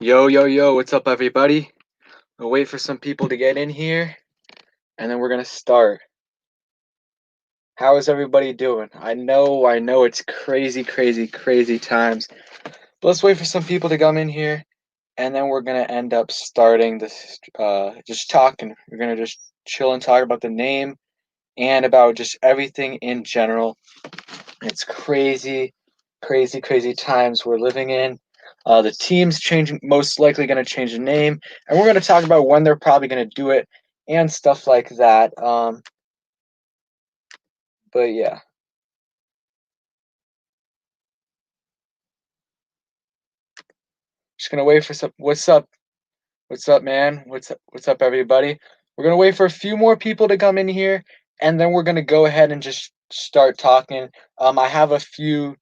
Yo, yo, yo, what's up, everybody? We'll wait for some people to get in here, and then we're gonna start. How is everybody doing? I know it's crazy, crazy, crazy times. But let's wait for some people to come in here, and then we're gonna end up starting this, just talking. We're gonna just chill and talk about the name and about just everything in general. It's crazy, crazy, crazy times we're living in. The team's changing, most likely going to change the name, and we're going to talk about when they're probably going to do it and stuff like that. But yeah, just gonna wait for some. What's up? What's up, man? What's up, everybody? We're gonna wait for a few more people to come in here, and then we're gonna go ahead and just start talking. I have a few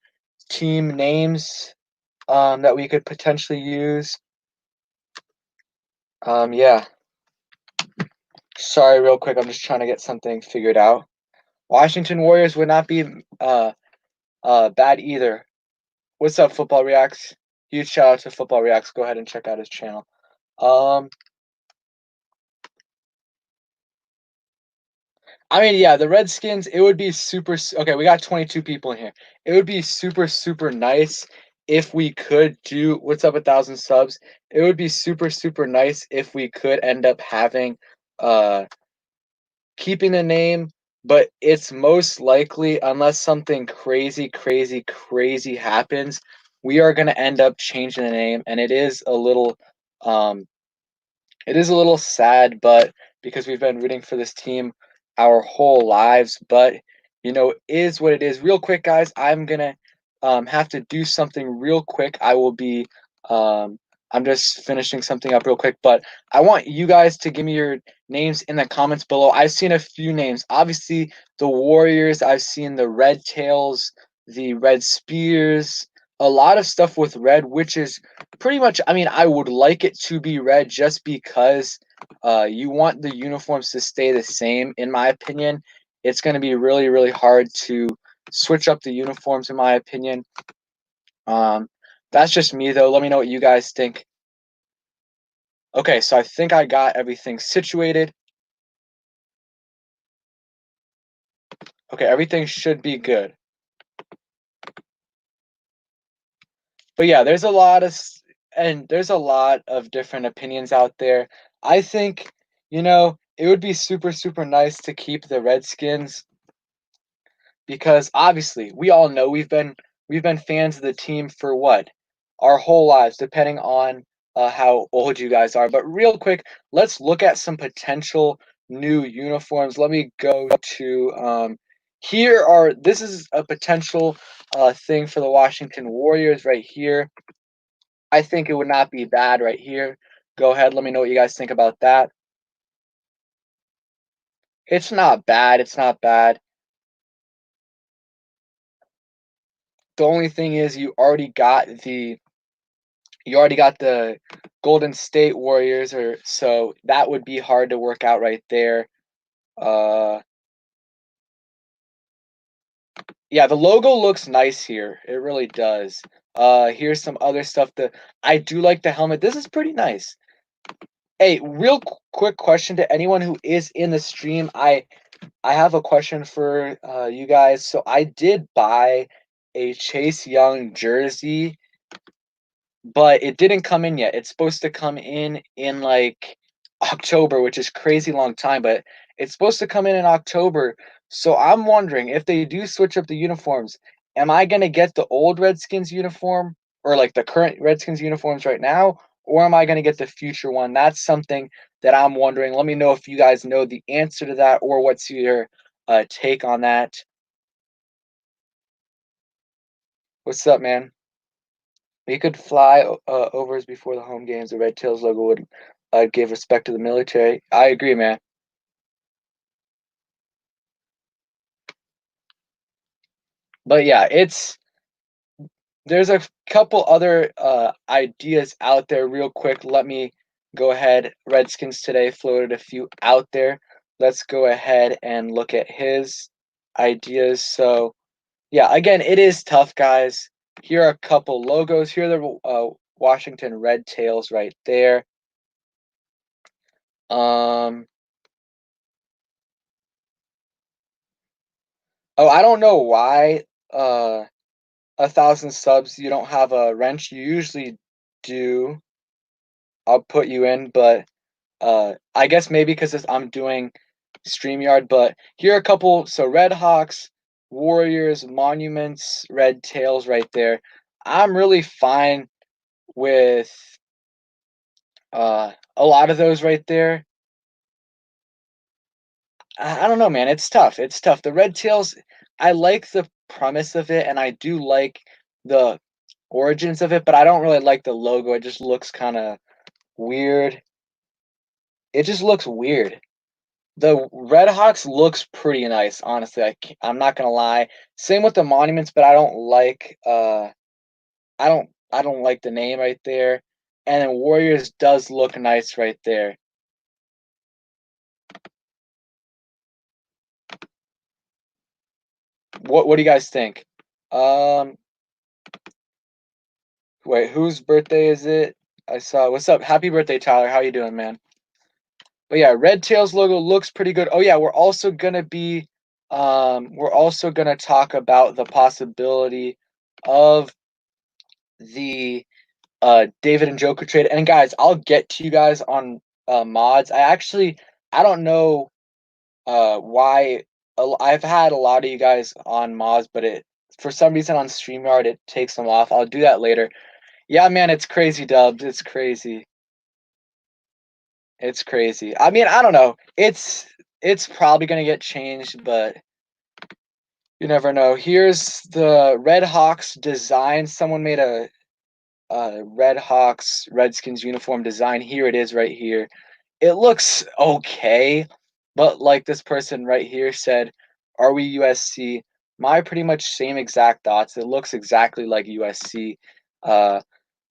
team names that we could potentially use. Yeah. Sorry, real quick. I'm just trying to get something figured out. Washington Warriors would not be bad either. What's up, Football Reacts? Huge shout out to Football Reacts. Go ahead and check out his channel. Um, I mean, yeah, the Redskins. It would be okay. We got 22 people in here. It would be super, super nice if we could do. What's up, 1,000 subs? It would be super, super nice if we could end up having uh keeping the name, but it's most likely, unless something crazy, crazy, crazy happens, we are going to end up changing the name, and um, it is a little sad, but because we've been rooting for this team our whole lives, but is what it is. Real quick, guys, I'm gonna have to do something real quick. Um, I'm just finishing something up real quick, but I want you guys to give me your names in the comments below. I've seen a few names. Obviously, the Warriors. I've seen the Red Tails, the Red Spears. A lot of stuff with red, which is pretty much, I mean, I would like it to be red just because you want the uniforms to stay the same, in my opinion. It's going to be really, really hard to switch up the uniforms, in my opinion. Um, that's just me, though. Let me know what you guys think. Okay, so I think I got everything situated. Okay, everything should be good. But yeah, there's a lot of different opinions out there. I think, it would be super, super nice to keep the Redskins because obviously we all know we've been fans of the team for what, our whole lives, depending on how old you guys are. But real quick, let's look at some potential new uniforms. Let me go to this is a potential thing for the Washington Warriors right here. I think it would not be bad right here. Go ahead, let me know what you guys think about that. It's not bad. It's not bad. The only thing is you already got the Golden State Warriors, or so that would be hard to work out right there. Uh, yeah, the logo looks nice here. It really does. Here's some other stuff. I do like the helmet. This is pretty nice. Hey, real quick question to anyone who is in the stream. I have a question for you guys. So I did buy a Chase Young jersey, but it didn't come in yet. It's supposed to come in like October, which is crazy long time, but it's supposed to come in October. So I'm wondering if they do switch up the uniforms, am I going to get the old Redskins uniform or like the current Redskins uniforms right now, or am I going to get the future one? That's something that I'm wondering. Let me know if you guys know the answer to that or what's your take on that. What's up, man? We could fly overs before the home games. The Red Tails logo would give respect to the military. I agree, man. But yeah, there's a couple other ideas out there. Real quick, let me go ahead. Redskins today floated a few out there. Let's go ahead and look at his ideas. So yeah, again, it is tough, guys. Here are a couple logos. Here are the Washington Red Tails right there. Um, oh, I don't know why, 1,000 subs, you don't have a wrench. You usually do. I'll put you in, but I guess maybe because I'm doing StreamYard. But here are a couple. So Red Hawks, Warriors, Monuments, Red Tails right there. I'm really fine with a lot of those right there. I don't know, man. It's tough. It's tough. The Red Tails, I like the premise of it, and I do like the origins of it, but I don't really like the logo. It just looks kind of weird. It just looks weird. The Red Hawks looks pretty nice, honestly. I'm not gonna lie. Same with the monuments, but I don't like the name right there. And then Warriors does look nice right there. What do you guys think? Um, wait, whose birthday is it? I saw. What's up? Happy birthday, Tyler. How you doing, man? But yeah, Red Tails logo looks pretty good. Oh yeah, we're also gonna talk about the possibility of the David Njoku trade. And guys, I'll get to you guys on mods. I don't know why I've had a lot of you guys on mods, but it for some reason on StreamYard it takes them off. I'll do that later. Yeah, man, it's crazy, Dubs. It's crazy. It's crazy. I mean, I don't know. It's probably gonna get changed, but you never know. Here's the Red Hawks design. Someone made a Red Hawks Redskins uniform design. Here it is right here. It looks okay, but like this person right here said, are we USC? My pretty much same exact thoughts. It looks exactly like USC. Uh,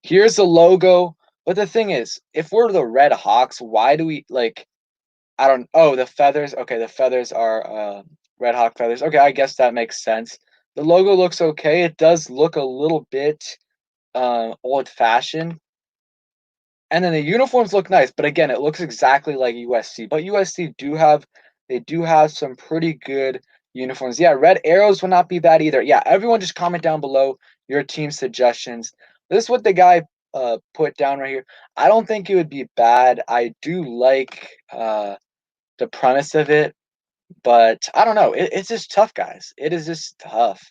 here's the logo. But the thing is, if we're the Red Hawks, why do we like? I don't. Oh, the feathers. Okay, the feathers are Red Hawk feathers. Okay, I guess that makes sense. The logo looks okay. It does look a little bit old fashioned. And then the uniforms look nice, but again, it looks exactly like USC. But USC do have some pretty good uniforms. Yeah, red arrows will not be bad either. Yeah, everyone just comment down below your team suggestions. This is what the guy put down right here. I don't think it would be bad. I do like the premise of it, but I don't know. It's just tough, guys. It is just tough.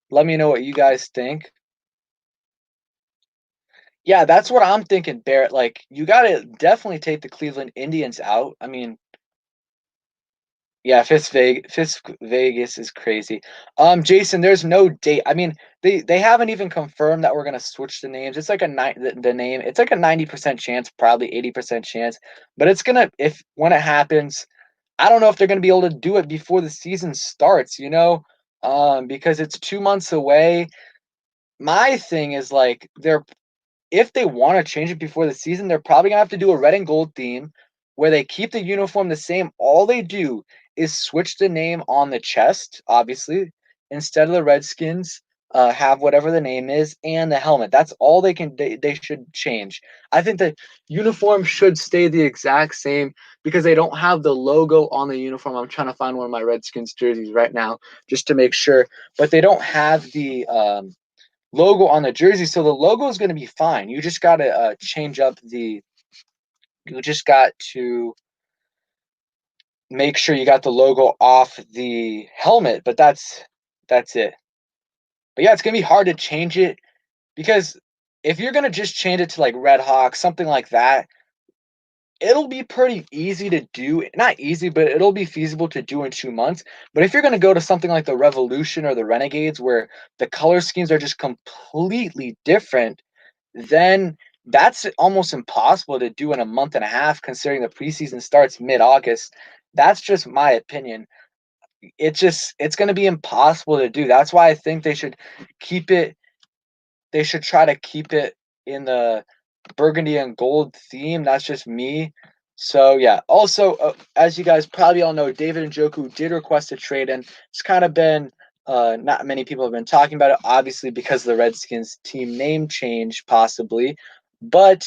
Let me know what you guys think. Yeah, that's what I'm thinking, Barrett. Like, you gotta definitely take the Cleveland Indians out. I mean, yeah, Fifth Vegas is crazy. Jason, there's no date. I mean, they haven't even confirmed that we're gonna switch the names. It's like the name. It's like a 90% chance, probably 80% chance, but it's gonna if when it happens. I don't know if they're gonna be able to do it before the season starts. Because it's 2 months away. My thing is like they're if they want to change it before the season, they're probably gonna have to do a red and gold theme where they keep the uniform the same. All they do is switch the name on the chest, obviously, instead of the Redskins. Have whatever the name is and the helmet. That's all they should change. I think the uniform should stay the exact same because they don't have the logo on the uniform. I'm trying to find one of my Redskins jerseys right now just to make sure, but they don't have the logo on the jersey, so the logo is going to be fine. You just got to change up the. You just got to make sure you got the logo off the helmet, but that's it. But yeah, it's gonna be hard to change it because if you're gonna just change it to like Red Hawk, something like that, it'll be pretty easy to do. Not easy, but it'll be feasible to do in 2 months. But if you're gonna go to something like the Revolution or the Renegades, where the color schemes are just completely different, then that's almost impossible to do in a month and a half considering the preseason starts mid-August. That's just my opinion. It's going to be impossible to do. That's why I think keep it they should try to keep it in the burgundy and gold theme. That's just me. So yeah. Also, as you guys probably all know, David Njoku did request a trade, and it's kind of been Not many people have been talking about it, obviously because of the Redskins team name change, possibly. But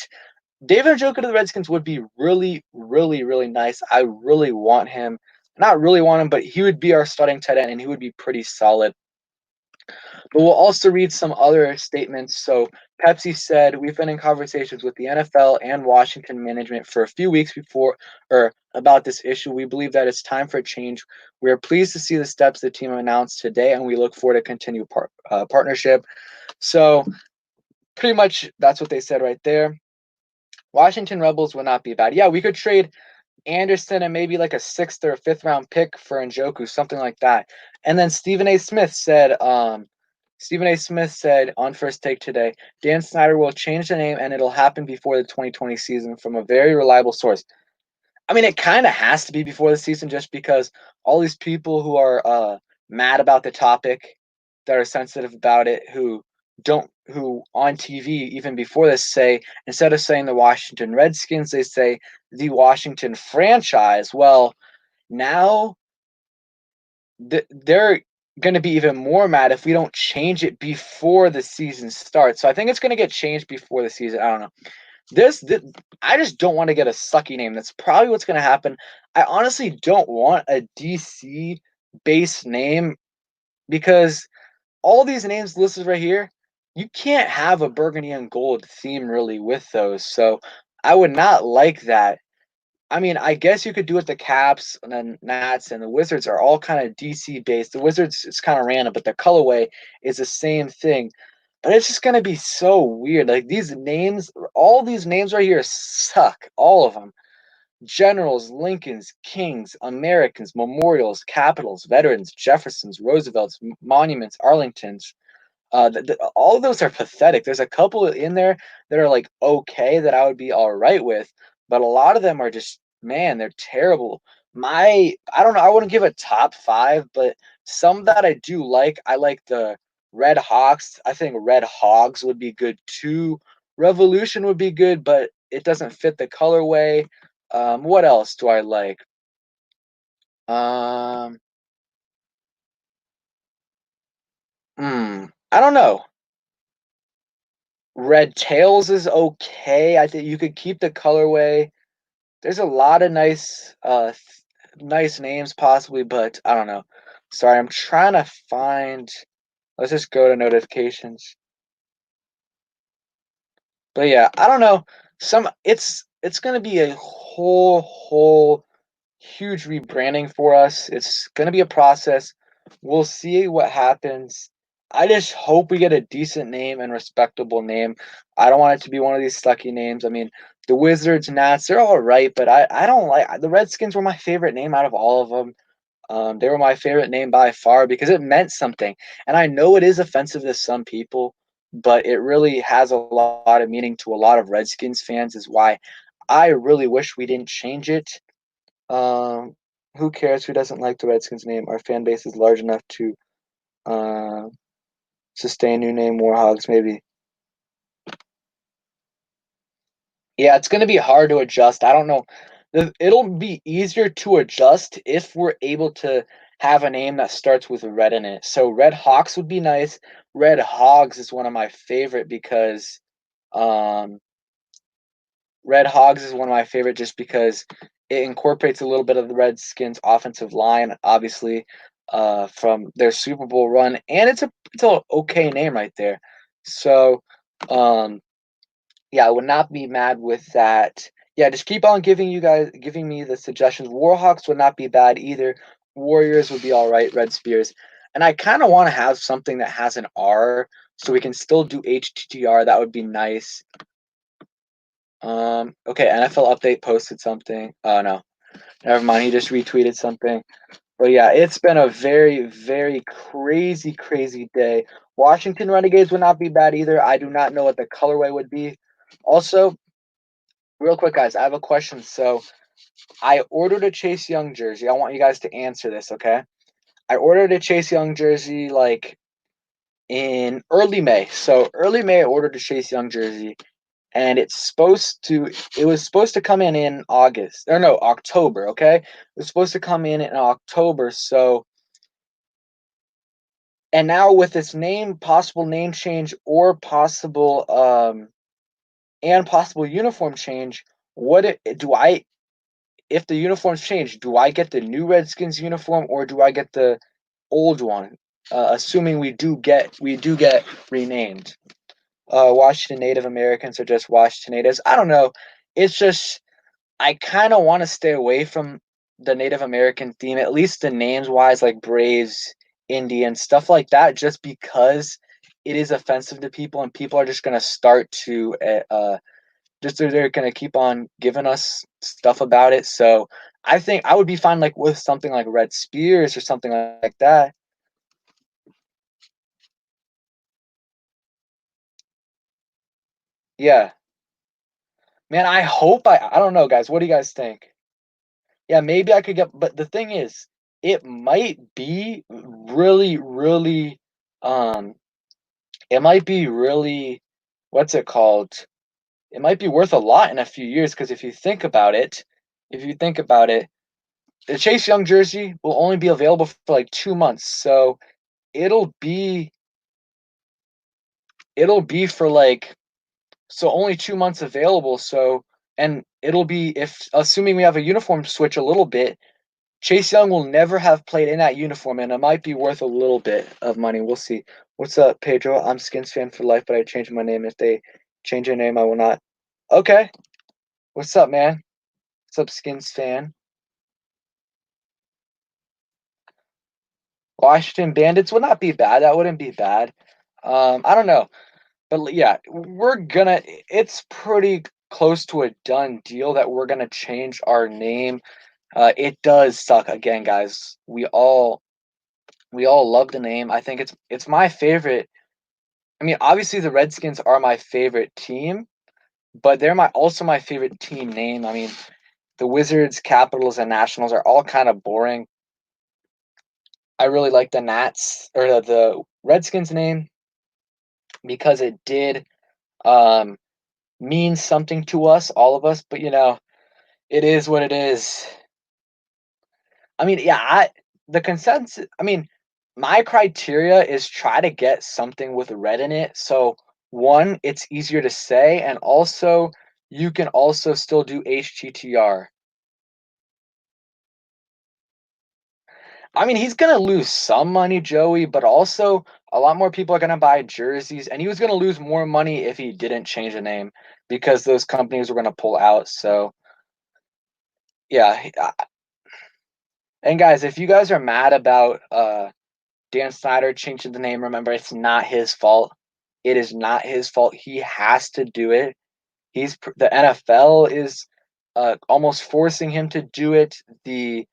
David Njoku to the Redskins would be really, really, really nice. I really want him. Not really want him, but he would be our starting tight end, and he would be pretty solid. But we'll also read some other statements. So Pepsi said, "We've been in conversations with the NFL and Washington management for a few weeks before or about this issue. We believe that it's time for a change. We are pleased to see the steps the team announced today, and we look forward to continue partnership." So pretty much that's what they said right there. Washington Rebels would not be bad. Yeah, we could trade Anderson and maybe like a sixth or a fifth round pick for Njoku, something like that. And then Stephen A. Smith said on First Take today, Dan Snyder will change the name and it'll happen before the 2020 season from a very reliable source. I mean, it kind of has to be before the season just because all these people who are mad about the topic, that are sensitive about it, who on TV even before this say, instead of saying the Washington Redskins, they say the Washington franchise. Well, now they're going to be even more mad if we don't change it before the season starts. So I think it's going to get changed before the season. I don't know. This I just don't want to get a sucky name. That's probably what's going to happen. I honestly don't want a DC based name because all these names listed right here, you can't have a burgundy and gold theme really with those. So I would not like that. I mean, I guess you could do it. The Caps and then Nats and the Wizards are all kind of DC based. The Wizards is kind of random, but the colorway is the same thing. But it's just gonna be so weird. Like these names, all these names right here suck. All of them. Generals, Lincolns, Kings, Americans, Memorials, Capitals, Veterans, Jeffersons, Roosevelts, Monuments, Arlingtons. All of those are pathetic. There's a couple in there that are like okay that I would be all right with, but a lot of them are just man, they're terrible. I don't know. I wouldn't give a top five, but some that I do like. I like the Red Hawks. I think Red Hogs would be good too. Revolution would be good, but it doesn't fit the colorway. What else do I like? Um, I don't know. Red Tails is okay. I think you could keep the colorway. There's a lot of nice names possibly, but I don't know. Sorry, I'm trying to find. Let's just go to notifications. But yeah, I don't know. It's gonna be a whole huge rebranding for us. It's gonna be a process. We'll see what happens. I just hope we get a decent name and respectable name. I don't want it to be one of these sucky names. I mean, the Wizards, Nats, they're all right, but I don't like the Redskins were my favorite name out of all of them. They were my favorite name by far because it meant something. And I know it is offensive to some people, but it really has a lot of meaning to a lot of Redskins fans, is why I really wish we didn't change it. Um, who cares who doesn't like the Redskins name? Our fan base is large enough to uh, sustain new name Warhogs, maybe. Yeah, it's going to be hard to adjust. I don't know. It'll be easier to adjust if we're able to have a name that starts with red in it. So Red Hawks would be nice. Red Hogs is one of my favorite because um, Red Hogs is one of my favorite just because it incorporates a little bit of the Redskins offensive line, obviously, from their Super Bowl run, and it's a okay name right there. So, um, yeah, I would not be mad with that. Yeah, just keep on giving me the suggestions. Warhawks would not be bad either. Warriors would be all right. Red Spears, and I kind of want to have something that has an R, so we can still do HTTR. That would be nice. Okay, NFL update posted something. Oh no, never mind. He just retweeted something. But yeah, it's been a very, very crazy day. Washington Renegades would not be bad either. I do not know what the colorway would be. Also, real quick, guys, I have a question. So I ordered a Chase Young jersey. I want you guys to answer this, okay? I ordered a Chase Young jersey like in early May. So early May, I ordered a Chase Young jersey, and it was supposed to come in August or no October. Okay, it was supposed to come in October. So And now with this possible name change or possible uniform change, do I if the uniforms change, do I get the new Redskins uniform or do I get the old one? Assuming we do get renamed. Washington Native Americans or just Washington Natives. I don't know. It's just I kind of want to stay away from the Native American theme, at least the names wise, like Braves, Indians, stuff like that, just because it is offensive to people and people are just going to start to just they're going to keep on giving us stuff about it. So I think I would be fine like with something like Red Spears or something like that. Yeah. Man, I don't know, guys. What do you guys think? Yeah, maybe I could get, but the thing is, it might be really, really, um, it might be really, what's it called? It might be worth a lot in a few years because if you think about it, the Chase Young jersey will only be available for like 2 months, so it'll be it'll be for like so only 2 months available. So and it'll be if assuming we have a uniform switch a little bit, Chase Young will never have played in that uniform, and it might be worth a little bit of money. We'll see. What's up, Pedro? I'm Skins fan for life, but I changed my name. If they change their name, I will not. Okay. What's up, man? What's up, Skins fan? Washington Bandits would not be bad. That wouldn't be bad. I don't know, but yeah, we're gonna. It's pretty close to a done deal that we're gonna change our name. It does suck again, guys. We all love the name. I think it's my favorite. I mean, obviously the Redskins are my favorite team, but they're my also my favorite team name. I mean, the Wizards, Capitals, and Nationals are all kind of boring. I really like the Nats or the Redskins name because it did um, mean something to us, all of us. But it is what it is. I mean, yeah, the consensus. I mean, my criteria is try to get something with red in it. So one, it's easier to say, and also you can also still do HTTR. I mean, he's gonna lose some money, Joey, but also a lot more people are gonna buy jerseys, and he was gonna lose more money if he didn't change the name because those companies were gonna pull out. So yeah, and guys, if you guys are mad about Dan Snyder changing the name, remember it's not his fault. It is not his fault. He has to do it. The NFL is almost forcing him to do it. The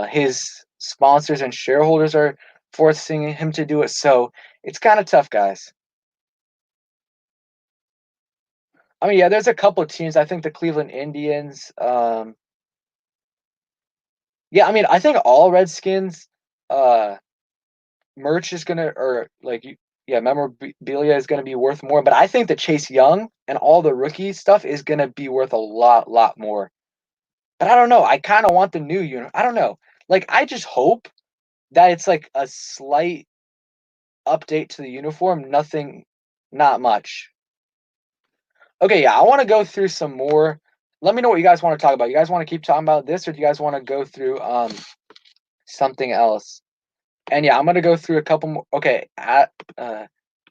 his sponsors and shareholders are forcing him to do it. So it's kind of tough, guys. I mean, yeah, there's a couple of teams. I think the Cleveland Indians. Yeah, I mean, I think all Redskins uh, merch is gonna or like yeah, memorabilia is gonna be worth more. But I think that Chase Young and all the rookie stuff is gonna be worth a lot more. But I don't know. I kind of want the new unit. I don't know. Like I just hope that it's like a slight update to the uniform. Nothing, not much. Okay, yeah, I want to go through some more. Let me know what you guys want to talk about. You guys want to keep talking about this, or do you guys want to go through something else? And yeah, I'm gonna go through a couple more. Okay,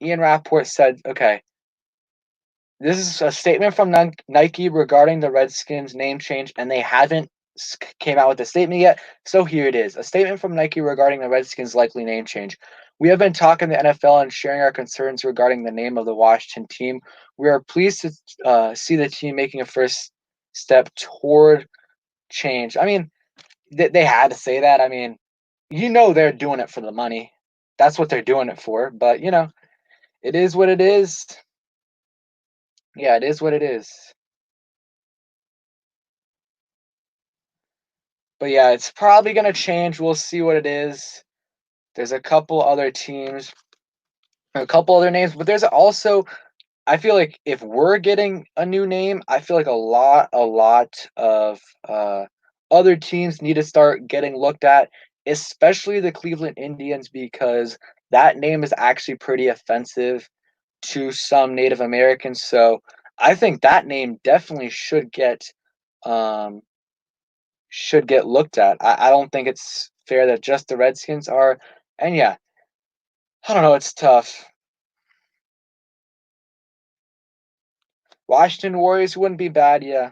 Ian Rapport said, okay, this is a statement from Nike regarding the Redskins name change, and they haven't came out with a statement yet. So here it is: a statement from Nike regarding the Redskins' likely name change. We have been talking to the NFL and sharing our concerns regarding the name of the Washington team. We are pleased to see the team making a first step toward change. I mean, they had to say that. I mean, they're doing it for the money. That's what they're doing it for. But it is what it is. Yeah, it is what it is. But yeah, it's probably gonna change. We'll see what it is. There's a couple other teams, a couple other names, but there's also I feel like if we're getting a new name, I feel like a lot of other teams need to start getting looked at, especially the Cleveland Indians, because that name is actually pretty offensive to some Native Americans. So I think that name definitely um should get looked at. I don't think it's fair that just the Redskins are. And yeah, I don't know, it's tough. Washington Warriors wouldn't be bad, yeah.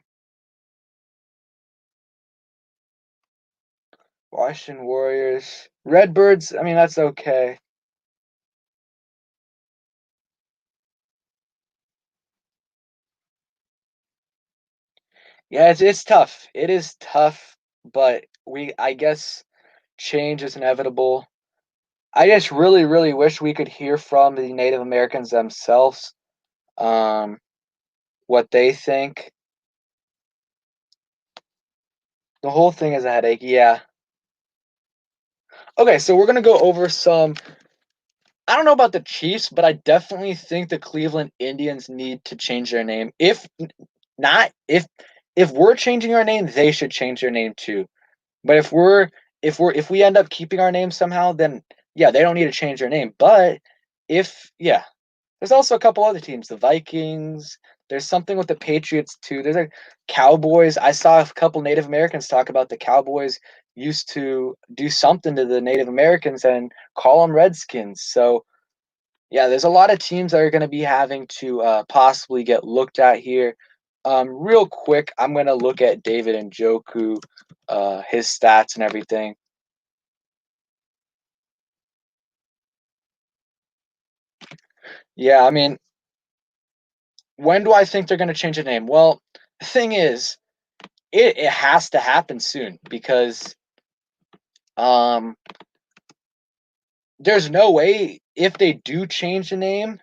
Washington Warriors. Redbirds, I mean that's okay. Yeah, it's tough. It is tough, but I guess change is inevitable. I just really, really wish we could hear from the Native Americans themselves, um, what they think. The whole thing is a headache, yeah. Okay, so we're gonna go over some. I don't know about the Chiefs, but I definitely think the Cleveland Indians need to change their name. If not, if we're changing our name, they should change their name too. But if we end up keeping our name somehow, then yeah, they don't need to change their name. But if yeah, there's also a couple other teams, the Vikings. There's something with the Patriots too. There's a Cowboys. I saw a couple Native Americans talk about the Cowboys used to do something to the Native Americans and call them Redskins. So yeah, there's a lot of teams that are going to be having to possibly get looked at here. Real quick, I'm going to look at David Njoku, his stats and everything. Yeah, I mean, when do I think they're going to change the name? Well, the thing is, it has to happen soon because um, there's no way if they do change the name,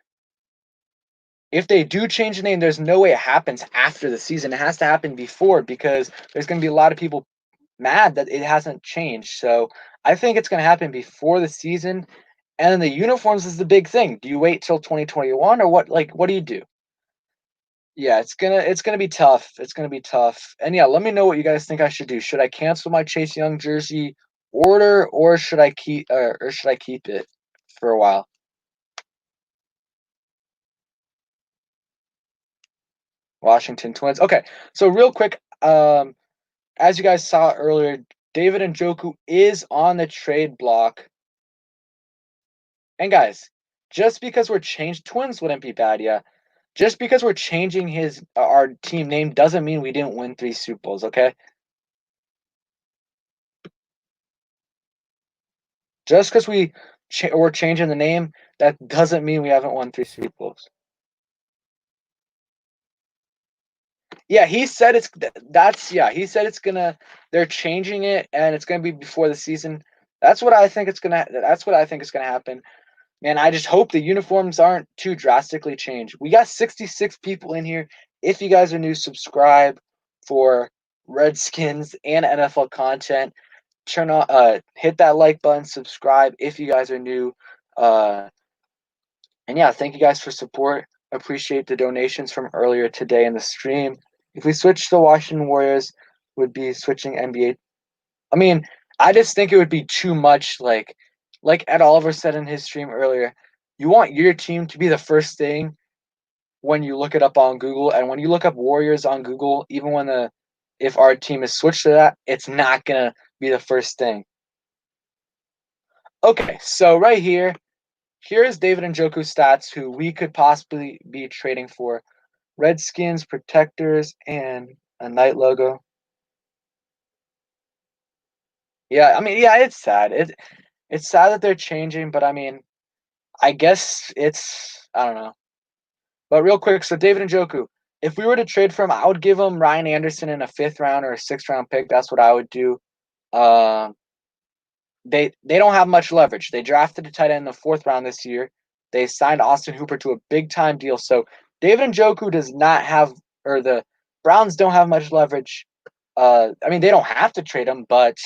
there's no way it happens after the season. It has to happen before because there's going to be a lot of people mad that it hasn't changed. So I think it's going to happen before the season. And then the uniforms is the big thing. Do you wait till 2021 or what? Like, what do you do? Yeah, it's gonna be tough. It's gonna be tough. And yeah, let me know what you guys think I should do. Should I cancel my Chase Young jersey order, or should I keep it for a while? Washington Twins. Okay, so real quick, as you guys saw earlier, David Njoku is on the trade block. And guys, just because we're changed, Twins wouldn't be bad, yeah. Just because we're changing his our team name doesn't mean we didn't win 3 Super Bowls. Okay, just because we're changing the name, that doesn't mean we haven't won 3 Super Bowls. Yeah, he said that's yeah. He said it's gonna. They're changing it, and it's gonna be before the season. That's what I think it's gonna. That's what I think is gonna happen. Man, I just hope the uniforms aren't too drastically changed. We got 66 people in here. If you guys are new, subscribe for Redskins and NFL content. Hit that like button, subscribe if you guys are new. Uh, and yeah, thank you guys for support. Appreciate the donations from earlier today in the stream. If we switch to Washington Warriors, would be switching NBA. I mean, I just think it would be too much. Like Ed Oliver said in his stream earlier, you want your team to be the first thing when you look it up on Google, and when you look up Warriors on Google, even when the if our team is switched to that, it's not gonna be the first thing. Okay, so right here, here's David Njoku stats who we could possibly be trading for. Redskins, protectors, and a night logo. Yeah, I mean, yeah, it's sad. It's sad that they're changing, but I mean, I guess it's I don't know. But real quick, so David Njoku, if we were to trade for him, I would give him Ryan Anderson in a 5th round or a 6th round pick. That's what I would do. Um, they don't have much leverage. They drafted a tight end in the 4th round this year. They signed Austin Hooper to a big time deal. So David Njoku does not have, or the Browns don't have much leverage. I mean, they don't have to trade him, but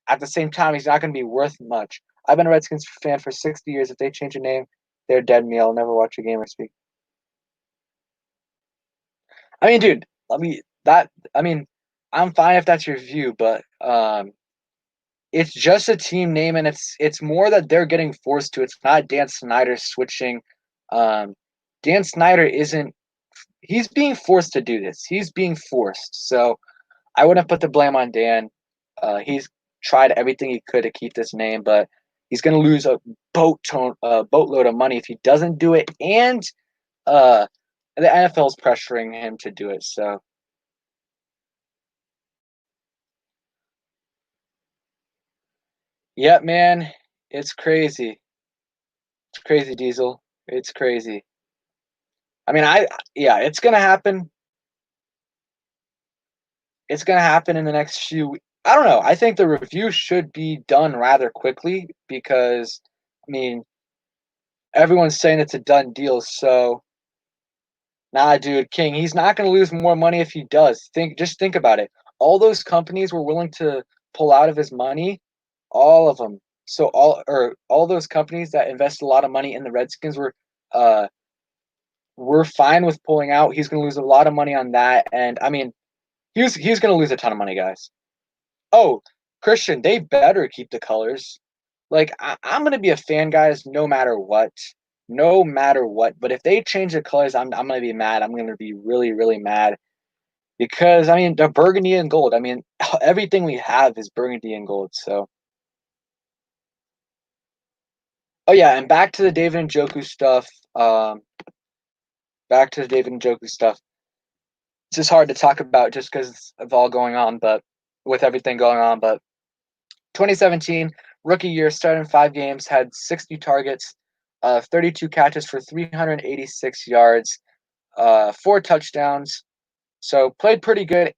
at the same time, he's not going to be worth much. I've been a Redskins fan for 60 years. If they change a name, they're dead me. I'll never watch a game or speak. I mean, dude, I mean, I'm fine if that's your view, but it's just a team name, and it's more that they're getting forced to. It's not Dan Snyder switching. Um, Dan Snyder isn't. He's being forced to do this. He's being forced. So I wouldn't put the blame on Dan. He's tried everything he could to keep this name, but he's going to lose a boatload of money if he doesn't do it, and uh, the NFL is pressuring him to do it. So, yeah, man, it's crazy. It's crazy, Diesel. It's crazy. I mean, yeah, it's gonna happen. It's gonna happen in the next few. I don't know. I think the review should be done rather quickly because, I mean, everyone's saying it's a done deal. So, nah, dude, King, he's not gonna lose more money if he does. Just think about it. All those companies were willing to pull out of his money, all of them. So all those companies that invest a lot of money in the Redskins uh were fine with pulling out. He's gonna lose a lot of money on that, and I mean, he's gonna lose a ton of money, guys. Oh, Christian, they better keep the colors. Like I'm gonna be a fan, guys, no matter what, no matter what. But if they change the colors, I'm gonna be mad. I'm gonna be really really mad because I mean the burgundy and gold. I mean everything we have is burgundy and gold. So oh yeah, and back to the David Njoku stuff. Back to the David Njoku stuff. It's just hard to talk about just because of all going on, but with everything going on. But 2017 rookie year, started in 5 games, had 60 targets, 32 catches for 386 yards, 4 touchdowns. So played pretty good.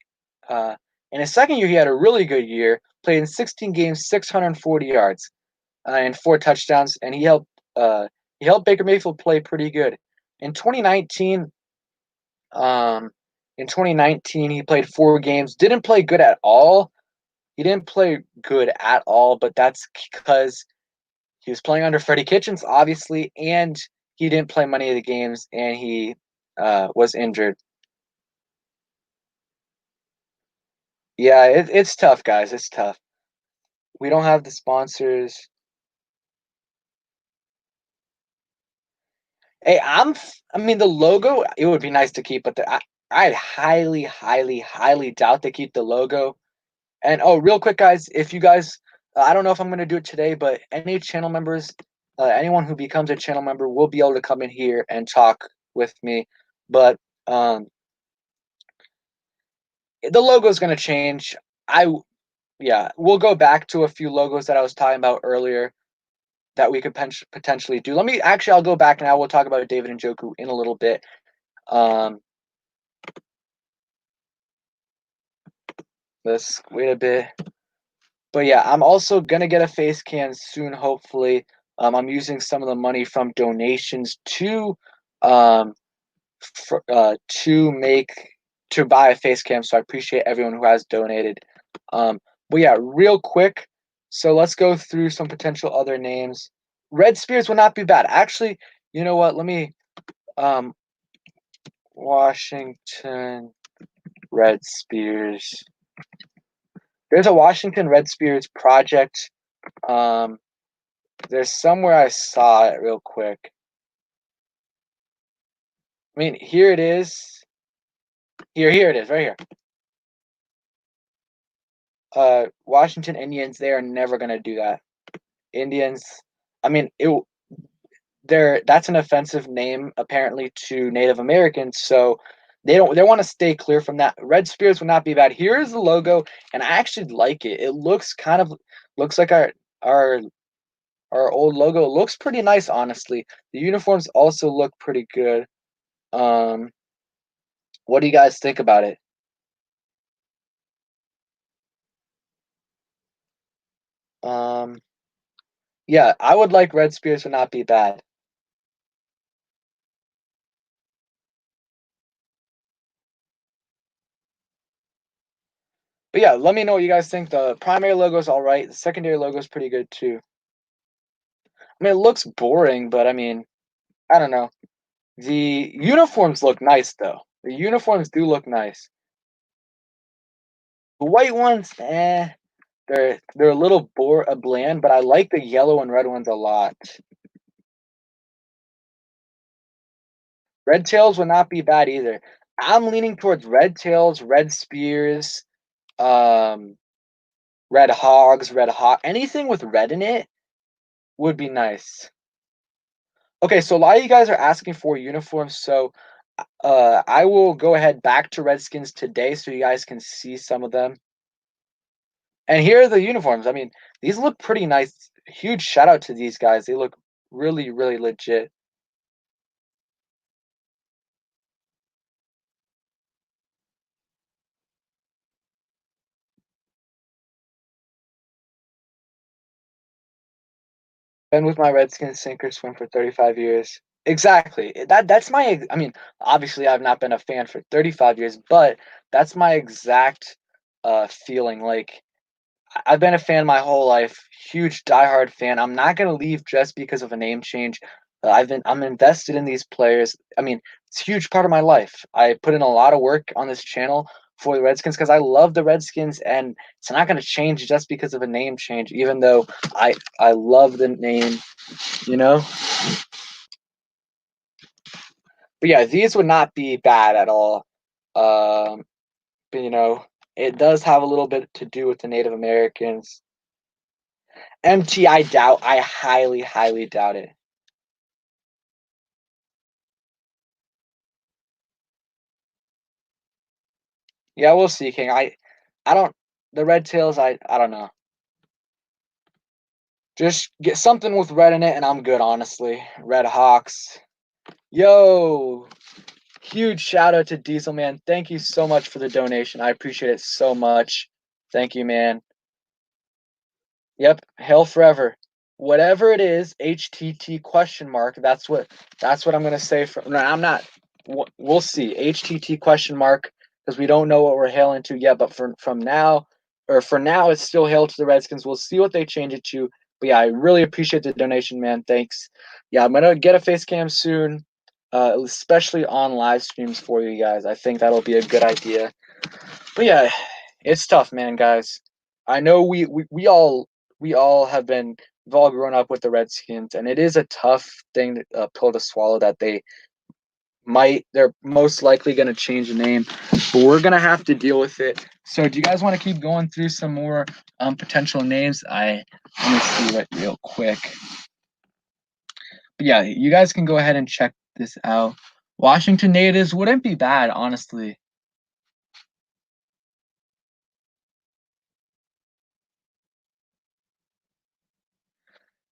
Uh, in his second year, he had a really good year. Played in 16 games, 640 yards, and 4 touchdowns, and he helped Baker Mayfield play pretty good. In 2019, um, in 2019, he played 4 games. Didn't play good at all. He didn't play good at all, but that's because he was playing under Freddie Kitchens, obviously, and he didn't play many of the games, and he was injured. Yeah, it's tough, guys. It's tough. We don't have the sponsors. Hey, I mean, the logo. It would be nice to keep, but I highly, highly, highly doubt they keep the logo. And oh, real quick, guys, if you guys, I don't know if I'm gonna do it today, but any channel members, anyone who becomes a channel member will be able to come in here and talk with me. But um, the logo is gonna change. I Yeah, we'll go back to a few logos that I was talking about earlier that we could potentially do. I'll go back now. We'll talk about David Njoku in a little bit. Um, let's wait a bit. But yeah, I'm also gonna get a face cam soon, hopefully. I'm using some of the money from donations um to make to buy a face cam. So I appreciate everyone who has donated. Um, but yeah, real quick. So let's go through some potential other names. Red Spears would not be bad. Actually, you know what? Let me um Washington Red Spears. There's a Washington Red Spears project. Um, there's somewhere I saw it real quick. I mean, here it is. Here it is, right here. Washington Indians. They are never gonna do that. Indians. I mean, that's an offensive name apparently to Native Americans, so they want to stay clear from that. Red Spears would not be bad. Here is the logo, and I actually like it. It looks like our our old logo. It looks pretty nice, honestly. The uniforms also look pretty good. Um, what do you guys think about it? Um, yeah, I would like Red Spears would not be bad. But yeah, let me know what you guys think. The primary logo is all right. The secondary logo is pretty good too. I mean, it looks boring, but I mean, I don't know. The uniforms look nice though. The uniforms do look nice. The white ones, eh. They're a little bland, but I like the yellow and red ones a lot. Red tails would not be bad either. I'm leaning towards red tails, red spears, um, red hogs, red hawk. Anything with red in it would be nice. Okay, so a lot of you guys are asking for uniforms, so I will go ahead back to Redskins today so you guys can see some of them. And here are the uniforms. I mean, these look pretty nice. Huge shout out to these guys. They look really, really legit. Been with my Redskins sink or swim for 35 years. Exactly. That's my I mean, obviously I've not been a fan for 35 years, but that's my exact feeling. Like I've been a fan my whole life, huge diehard fan. I'm not gonna leave just because of a name change. I'm invested in these players. I mean, it's a huge part of my life. I put in a lot of work on this channel for the Redskins because I love the Redskins, and it's not gonna change just because of a name change. Even though I love the name, you know. But yeah, these would not be bad at all. Um, but it does have a little bit to do with the Native Americans. MT, I doubt. I highly, highly doubt it. Yeah, we'll see, King. I don't. The red tails. I don't know. Just get something with red in it, and I'm good. Honestly, Red Hawks. Yo, huge shout out to Diesel Man. Thank you so much for the donation. I appreciate it so much. Thank you, man. Yep, hail forever. Whatever it is, HTT question mark. That's what I'm gonna say. No, I'm not. We'll see. HTT question mark because we don't know what we're hailing to yet. But for now, it's still hail to the Redskins. We'll see what they change it to. But yeah, I really appreciate the donation, man. Thanks. Yeah, I'm gonna get a face cam soon, especially on live streams for you guys. I think that'll be a good idea. But yeah, it's tough, man, guys. I know we all have been we've all grown up with the Redskins, and it is a tough thing pill to swallow that they're most likely going to change the name, but we're going to have to deal with it. So, do you guys want to keep going through some more potential names? Let me see it real quick. But yeah, you guys can go ahead and check this out. Washington natives wouldn't be bad, honestly.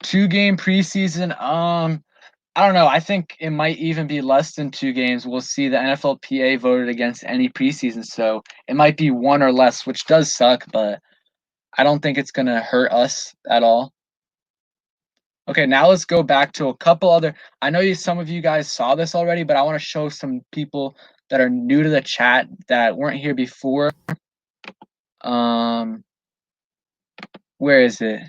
2 game preseason. I don't know. I think it might even be less than 2 games. We'll see. The NFLPA voted against any preseason, so it might be one or less, which does suck, but I don't think it's gonna hurt us at all. Okay, now let's go back to a couple other. I know some of you guys saw this already, but I want to show some people that are new to the chat that weren't here before. Um, where is it?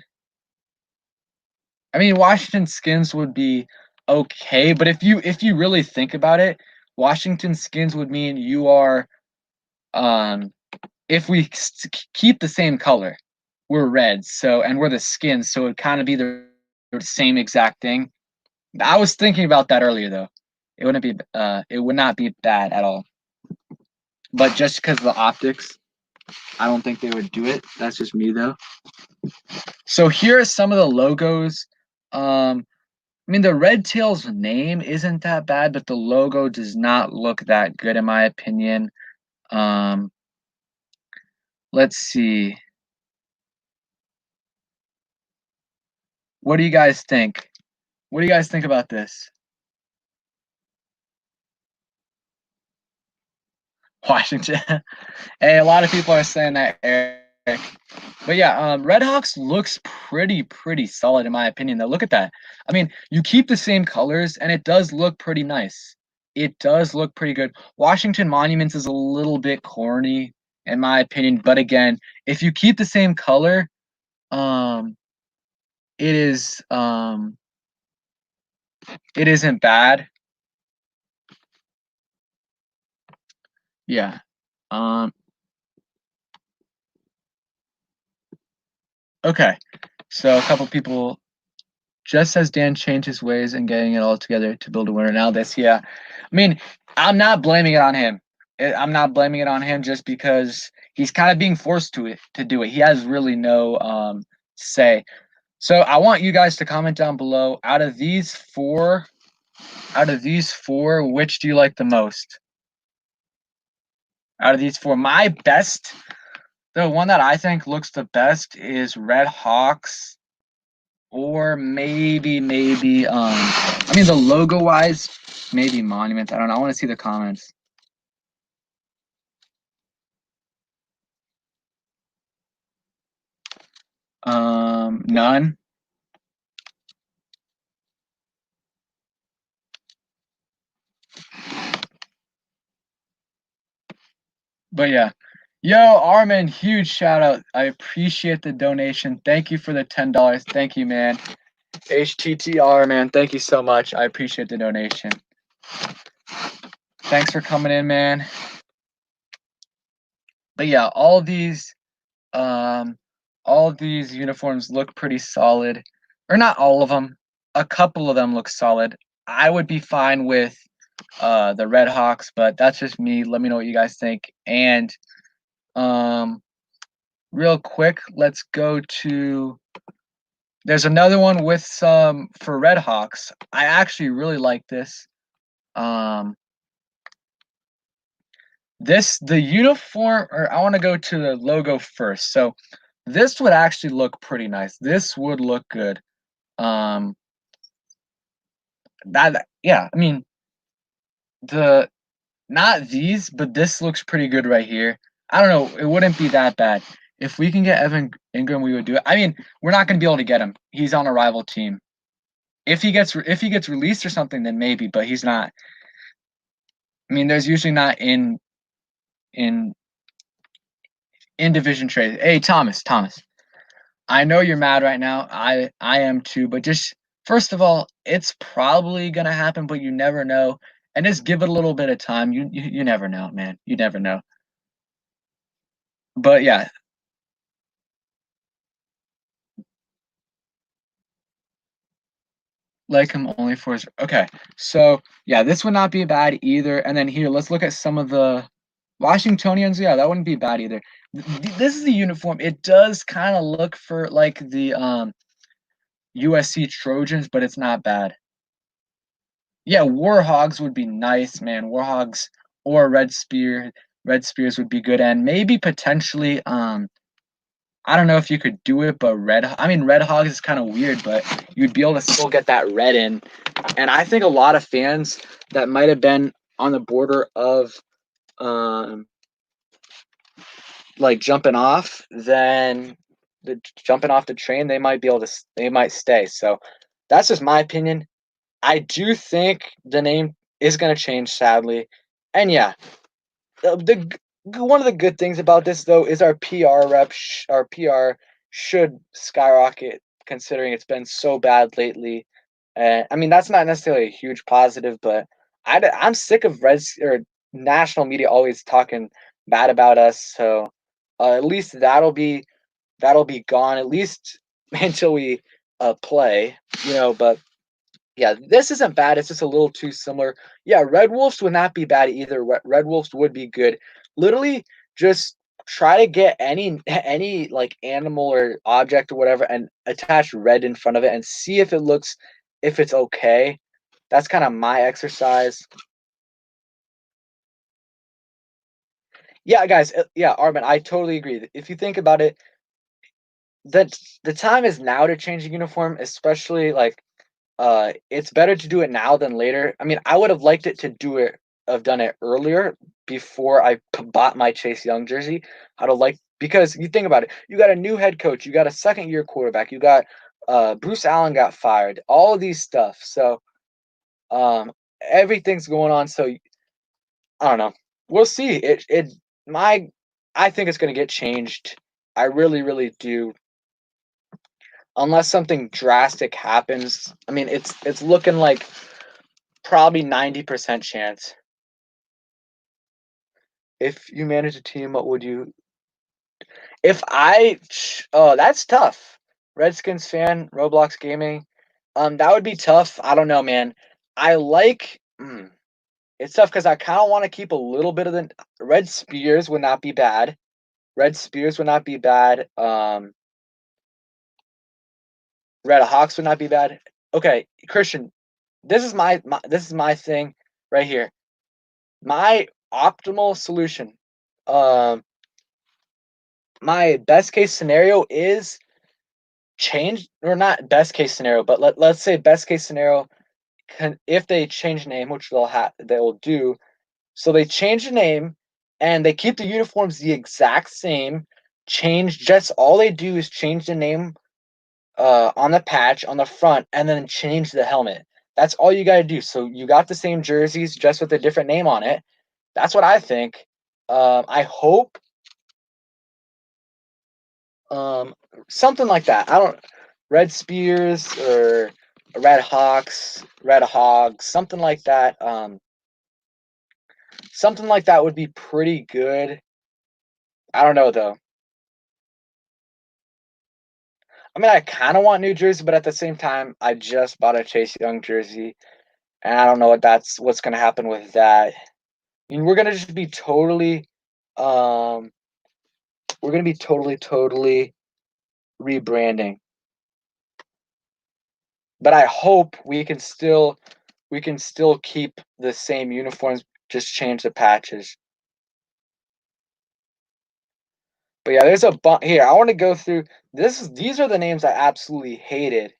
I mean, Washington Skins would be okay, but if you really think about it, Washington Skins would mean you are if we keep the same color, we're reds, so and we're the skins, so it'd kind of be the same exact thing. I was thinking about that earlier though. It would not be bad at all. But just because of the optics, I don't think they would do it. That's just me though. So here are some of the logos. I mean, the Red Tails name isn't that bad, but the logo does not look that good, in my opinion. Um, let's see. What do you guys think? What do you guys think about this? Washington. Hey, a lot of people are saying that, Eric. But yeah, Red Hawks looks pretty solid in my opinion. Though, look at that. I mean, you keep the same colors, and it does look pretty nice. It does look pretty good. Washington Monuments is a little bit corny, in my opinion. But again, if you keep the same color, um, it is it isn't bad. Yeah. Um, Okay, so a couple people just as Dan changed his ways and getting it all together to build a winner. Now this, yeah. I mean, I'm not blaming it on him. I'm not blaming it on him just because he's kind of being forced to do it. He has really no say. So I want you guys to comment down below. Out of these four, which do you like the most? Out of these four, my best, the one that I think looks the best is Red Hawks, or maybe I mean the logo wise, maybe Monument. I don't know. I want to see the comments. None. But yeah. Yo, Armin, huge shout out. I appreciate the donation. Thank you for the $10. Thank you, man. HTTR, man. Thank you so much. I appreciate the donation. Thanks for coming in, man. But yeah, all of these uniforms look pretty solid. Or not all of them. A couple of them look solid. I would be fine with the Red Hawks, but that's just me. Let me know what you guys think. And um real quick, let's go to there's another one with some for Red Hawks. I actually really like this. Um the uniform, or I want to go to the logo first. So this would actually look pretty nice. This would look good. Um that yeah, I mean the not these, but this looks pretty good right here. I don't know, it wouldn't be that bad. If we can get Evan Ingram, we would do it. I mean, we're not going to be able to get him. He's on a rival team. If he gets released or something, then maybe, but he's not. I mean, there's usually not in in division trades. Hey, Thomas. I know you're mad right now. I am too, but just first of all, it's probably gonna happen, but you never know. And just give it a little bit of time. You never know, man. You never know. But yeah, like him only for his okay. So yeah, this would not be bad either. And then here, let's look at some of the Washingtonians. Yeah, that wouldn't be bad either. This is the uniform. It does kind of look for like the USC Trojans, but it's not bad. Yeah, Warhogs would be nice, man. Warhogs or Red Spears would be good, and maybe potentially I don't know if you could do it, but I mean Red Hogs is kind of weird, but you'd be able to still get that red in. And I think a lot of fans that might have been on the border of um like jumping off the train, they might stay. So that's just my opinion. I do think the name is going to change, sadly. And yeah, one of the good things about this though is our our PR should skyrocket considering it's been so bad lately. I mean that's not necessarily a huge positive, but I'm sick of Reds or national media always talking bad about us. So at least that'll be gone at least until we play, you know. But yeah, this isn't bad. It's just a little too similar. Yeah, Red Wolves would not be bad either. Red Wolves would be good. Literally, just try to get any like animal or object or whatever and attach red in front of it and see if it's okay. That's kind of my exercise. Yeah, guys. Yeah, Armin, I totally agree. If you think about it, that the time is now to change the uniform, especially like it's better to do it now than later. I mean, I would have liked it to do it have done it earlier before I bought my Chase Young jersey. I'd have liked because you think about it, you got a new head coach, you got a second year quarterback, you got Bruce Allen got fired, all of these stuff. So everything's going on. So I don't know. We'll see. My I think it's gonna get changed. I really do. Unless something drastic happens. I mean, it's looking like probably 90% chance. If you manage a team, what would you? If I oh, that's tough. Redskins fan, Roblox gaming. That would be tough. I don't know, man. I like it's tough because I kind of want to keep a little bit of the Red Spears would not be bad. Red Spears would not be bad. Red Hawks would not be bad. Okay, Christian, this is my thing right here. My optimal solution. Um, my best case scenario is change or not best case scenario, but let's say best case scenario if they change the name, which they will do. So they change the name and they keep the uniforms the exact same. Change just all they do is change the name on the patch on the front and then change the helmet. That's all you got to do. So you got the same jerseys just with a different name on it. That's what I think. I hope um, something like that. I don't Red Spears or Red Hawks, Red Hogs, something like that would be pretty good. I don't know though. I mean, I kind of want New Jersey, but at the same time, I just bought a Chase Young jersey, and I don't know what's going to happen with that. I mean, um, we're gonna be totally rebranding. But I hope we can still keep the same uniforms, just change the patches. But yeah, there's a bunch here. I want to go through these are the names I absolutely hated.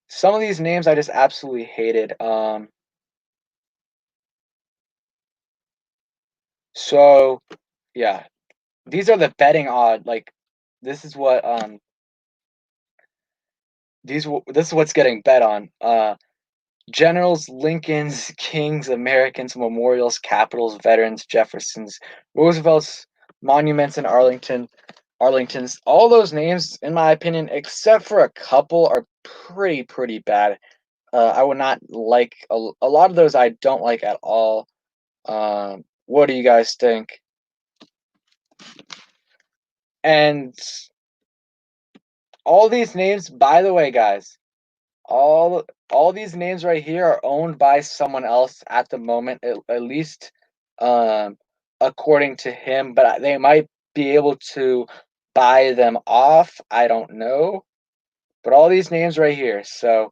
Some of these names I just absolutely hated. So yeah, these are the betting odd. Like this is what this is what's getting bet on. Generals, Lincolns, Kings, Americans, Memorials, Capitals, Veterans, Jeffersons, Roosevelt's, Monuments in Arlington's. All those names, in my opinion, except for a couple, are pretty bad. I would not like a lot of those. I don't like at all. What do you guys think? And all these names, by the way, guys, all these names right here are owned by someone else at the moment, at least um, according to him. But they might be able to buy them off. I don't know. But all these names right here. So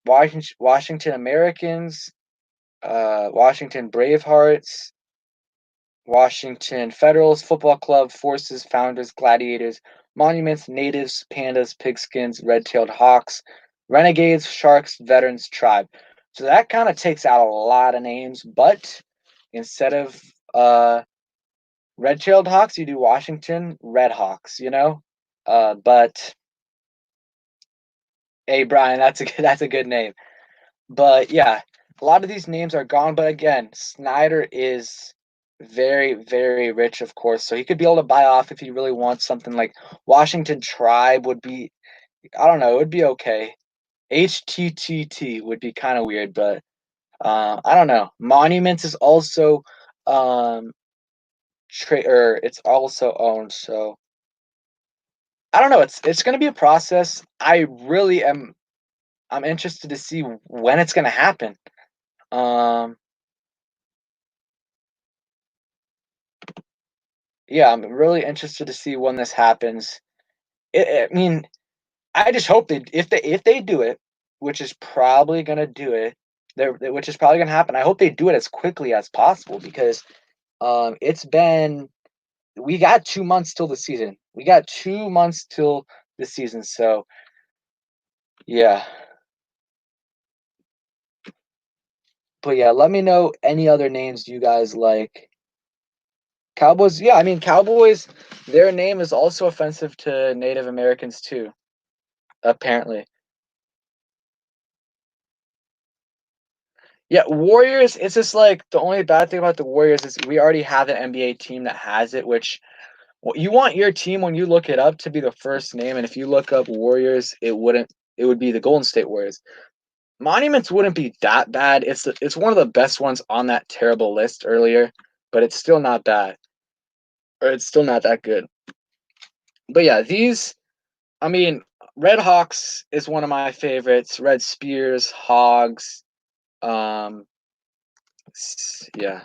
Washington Americans, Washington Bravehearts, Washington Federals, Football Club, Forces, Founders, Gladiators, Monuments, Natives, Pandas, Pigskins, Red-tailed Hawks, Renegades, Sharks, Veterans, Tribe. So that kind of takes out a lot of names, but instead of Red-tailed Hawks, you do Washington Red Hawks, you know? But hey, Brian, that's a good name. But yeah, a lot of these names are gone. But again, Snyder is very rich, of course. So he could be able to buy off if he really wants something like Washington Tribe would be, I don't know, it would be okay. HTTT would be kind of weird, but I don't know. Monuments is also or it's also owned. So I don't know. It's gonna be a process. I'm interested to see when it's gonna happen. Um, yeah, I'm really interested to see when this happens. I mean, I just hope if they do it, which is probably gonna do it, which is probably gonna happen. I hope they do it as quickly as possible because it's been we got 2 months till the season. We got 2 months till the season. So yeah, but yeah, let me know any other names you guys like. Cowboys, yeah, I mean Cowboys. Their name is also offensive to Native Americans too, apparently. Yeah, Warriors, it's just like the only bad thing about the Warriors is we already have an NBA team that has it, which you want your team when you look it up to be the first name. And if you look up Warriors, it would be the Golden State Warriors. Monuments wouldn't be that bad. It's one of the best ones on that terrible list earlier, but it's still not bad, or it's still not that good. But yeah, these. I mean, Red Hawks is one of my favorites. Red Spears, Hogs. Um, yeah.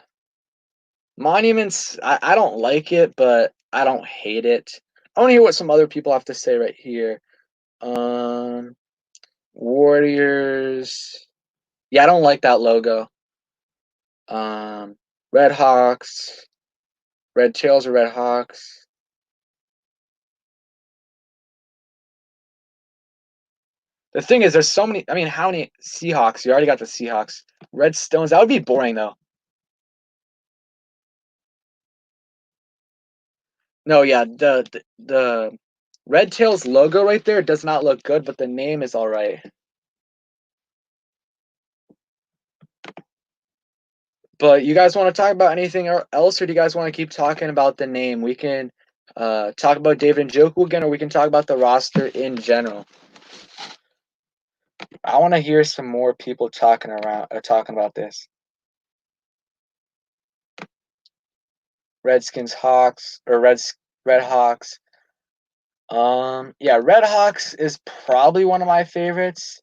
Monuments. I don't like it, but I don't hate it. I want to hear what some other people have to say right here. Um, Warriors. Yeah, I don't like that logo. Um, Red Hawks, Red Tails or Red Hawks. The thing is, there's so many. I mean, how many Seahawks? You already got the Seahawks. Redstones. That would be boring though. No, yeah, the Red Tails logo right there does not look good, but the name is all right. But you guys want to talk about anything else, or do you guys want to keep talking about the name? We can talk about David Njoku again, or we can talk about the roster in general. I want to hear some more people talking about this. Redskins, Hawks, or Red Hawks. Yeah, Red Hawks is probably one of my favorites.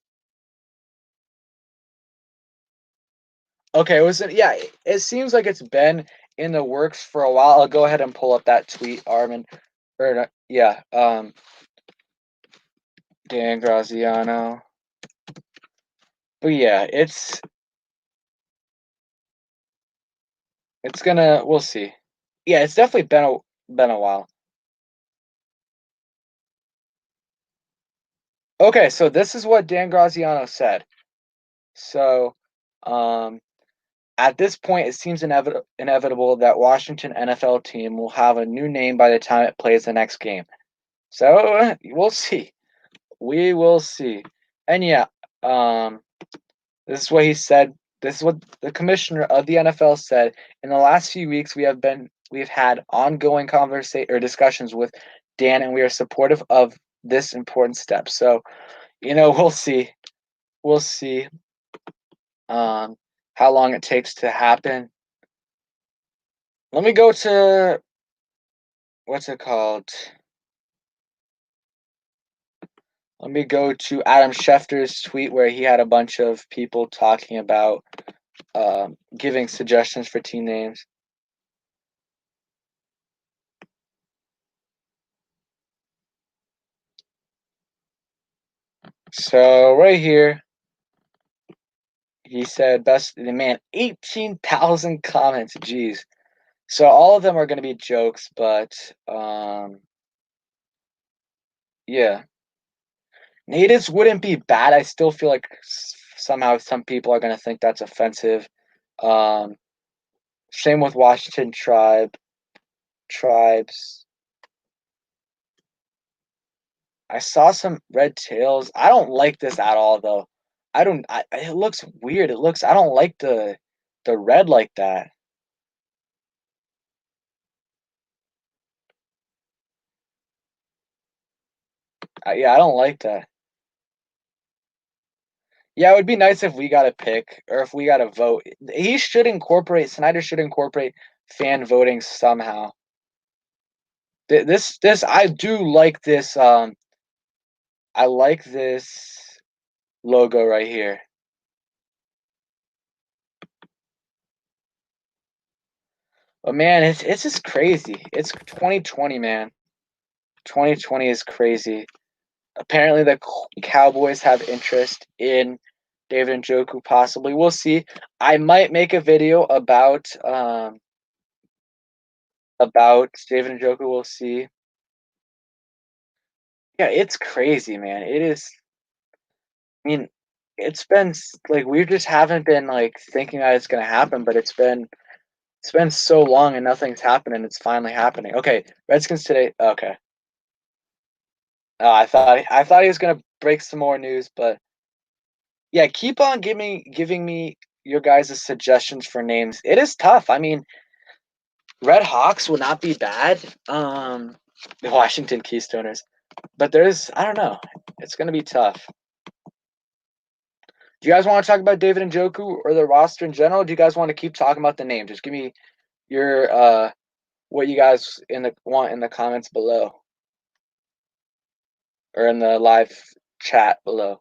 Okay, yeah, it seems like it's been in the works for a while. I'll go ahead and pull up that tweet, Armin. Or yeah, Dan Graziano. But yeah, it's gonna we'll see. Yeah, it's definitely been a while. Okay, so this is what Dan Graziano said. So, um, at this point, it seems inevitable that Washington NFL team will have a new name by the time it plays the next game. So we'll see. We will see. And yeah, um, this is what he said. This is what the commissioner of the NFL said. In the last few weeks, we've had ongoing conversation or discussions with Dan, and we are supportive of this important step. So, we'll see. We'll see um, how long it takes to happen. Let me go to what's it called? Let me go to Adam Schefter's tweet where he had a bunch of people talking about giving suggestions for team names. So right here, he said best man 18,000 comments. Jeez. So all of them are going to be jokes, but yeah, natives wouldn't be bad. I still feel like somehow some people are going to think that's offensive. Um, Same with Washington tribes. I saw some red tails. I don't like this at all, though. I don't. It looks weird. It looks. I don't like the red like that. Yeah, I don't like that. Yeah, it would be nice if we got a pick or if we got a vote. Snyder should incorporate fan voting somehow. This I do like this. I like this logo right here. But man, it's just crazy. It's 2020, man. 2020 is crazy. Apparently, the Cowboys have interest in David Njoku. Possibly, we'll see. I might make a video about David Njoku. We'll see. Yeah, it's crazy, man. It is. I mean, it's been like we just haven't been like thinking that it's gonna happen, but it's been so long and nothing's happened, and it's finally happening. Okay, Redskins today. Okay. Oh, I thought he was gonna break some more news, but yeah, keep on giving me your guys' suggestions for names. It is tough. I mean, Red Hawks will not be bad. The Washington Keystoners, but I don't know. It's gonna be tough. Do you guys want to talk about David Njoku or the roster in general? Or do you guys want to keep talking about the name? Just give me your what you guys want in the comments below or in the live chat below.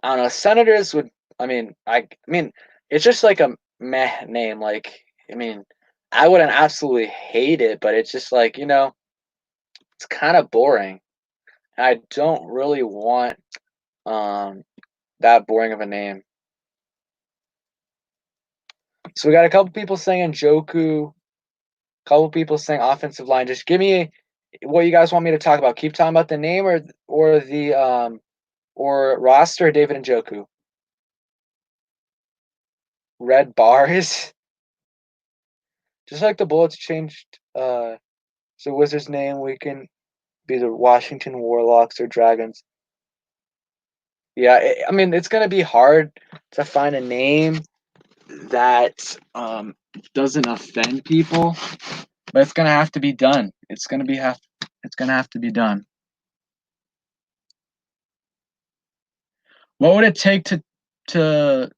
I don't know. Senators would. I mean, it's just like a meh name. Like, I mean, I wouldn't absolutely hate it, but it's just like it's kind of boring. I don't really want that boring of a name. So we got a couple people saying Njoku, a couple people saying offensive line. Just give me what you guys want me to talk about. Keep talking about the name or the or roster David Njoku. Red bars. Just like the Bullets changed the Wizards name, we can be the Washington Warlocks or Dragons. Yeah, I mean, it's going to be hard to find a name that doesn't offend people, but it's going to have to be done. It's going to have to be done. What would it take to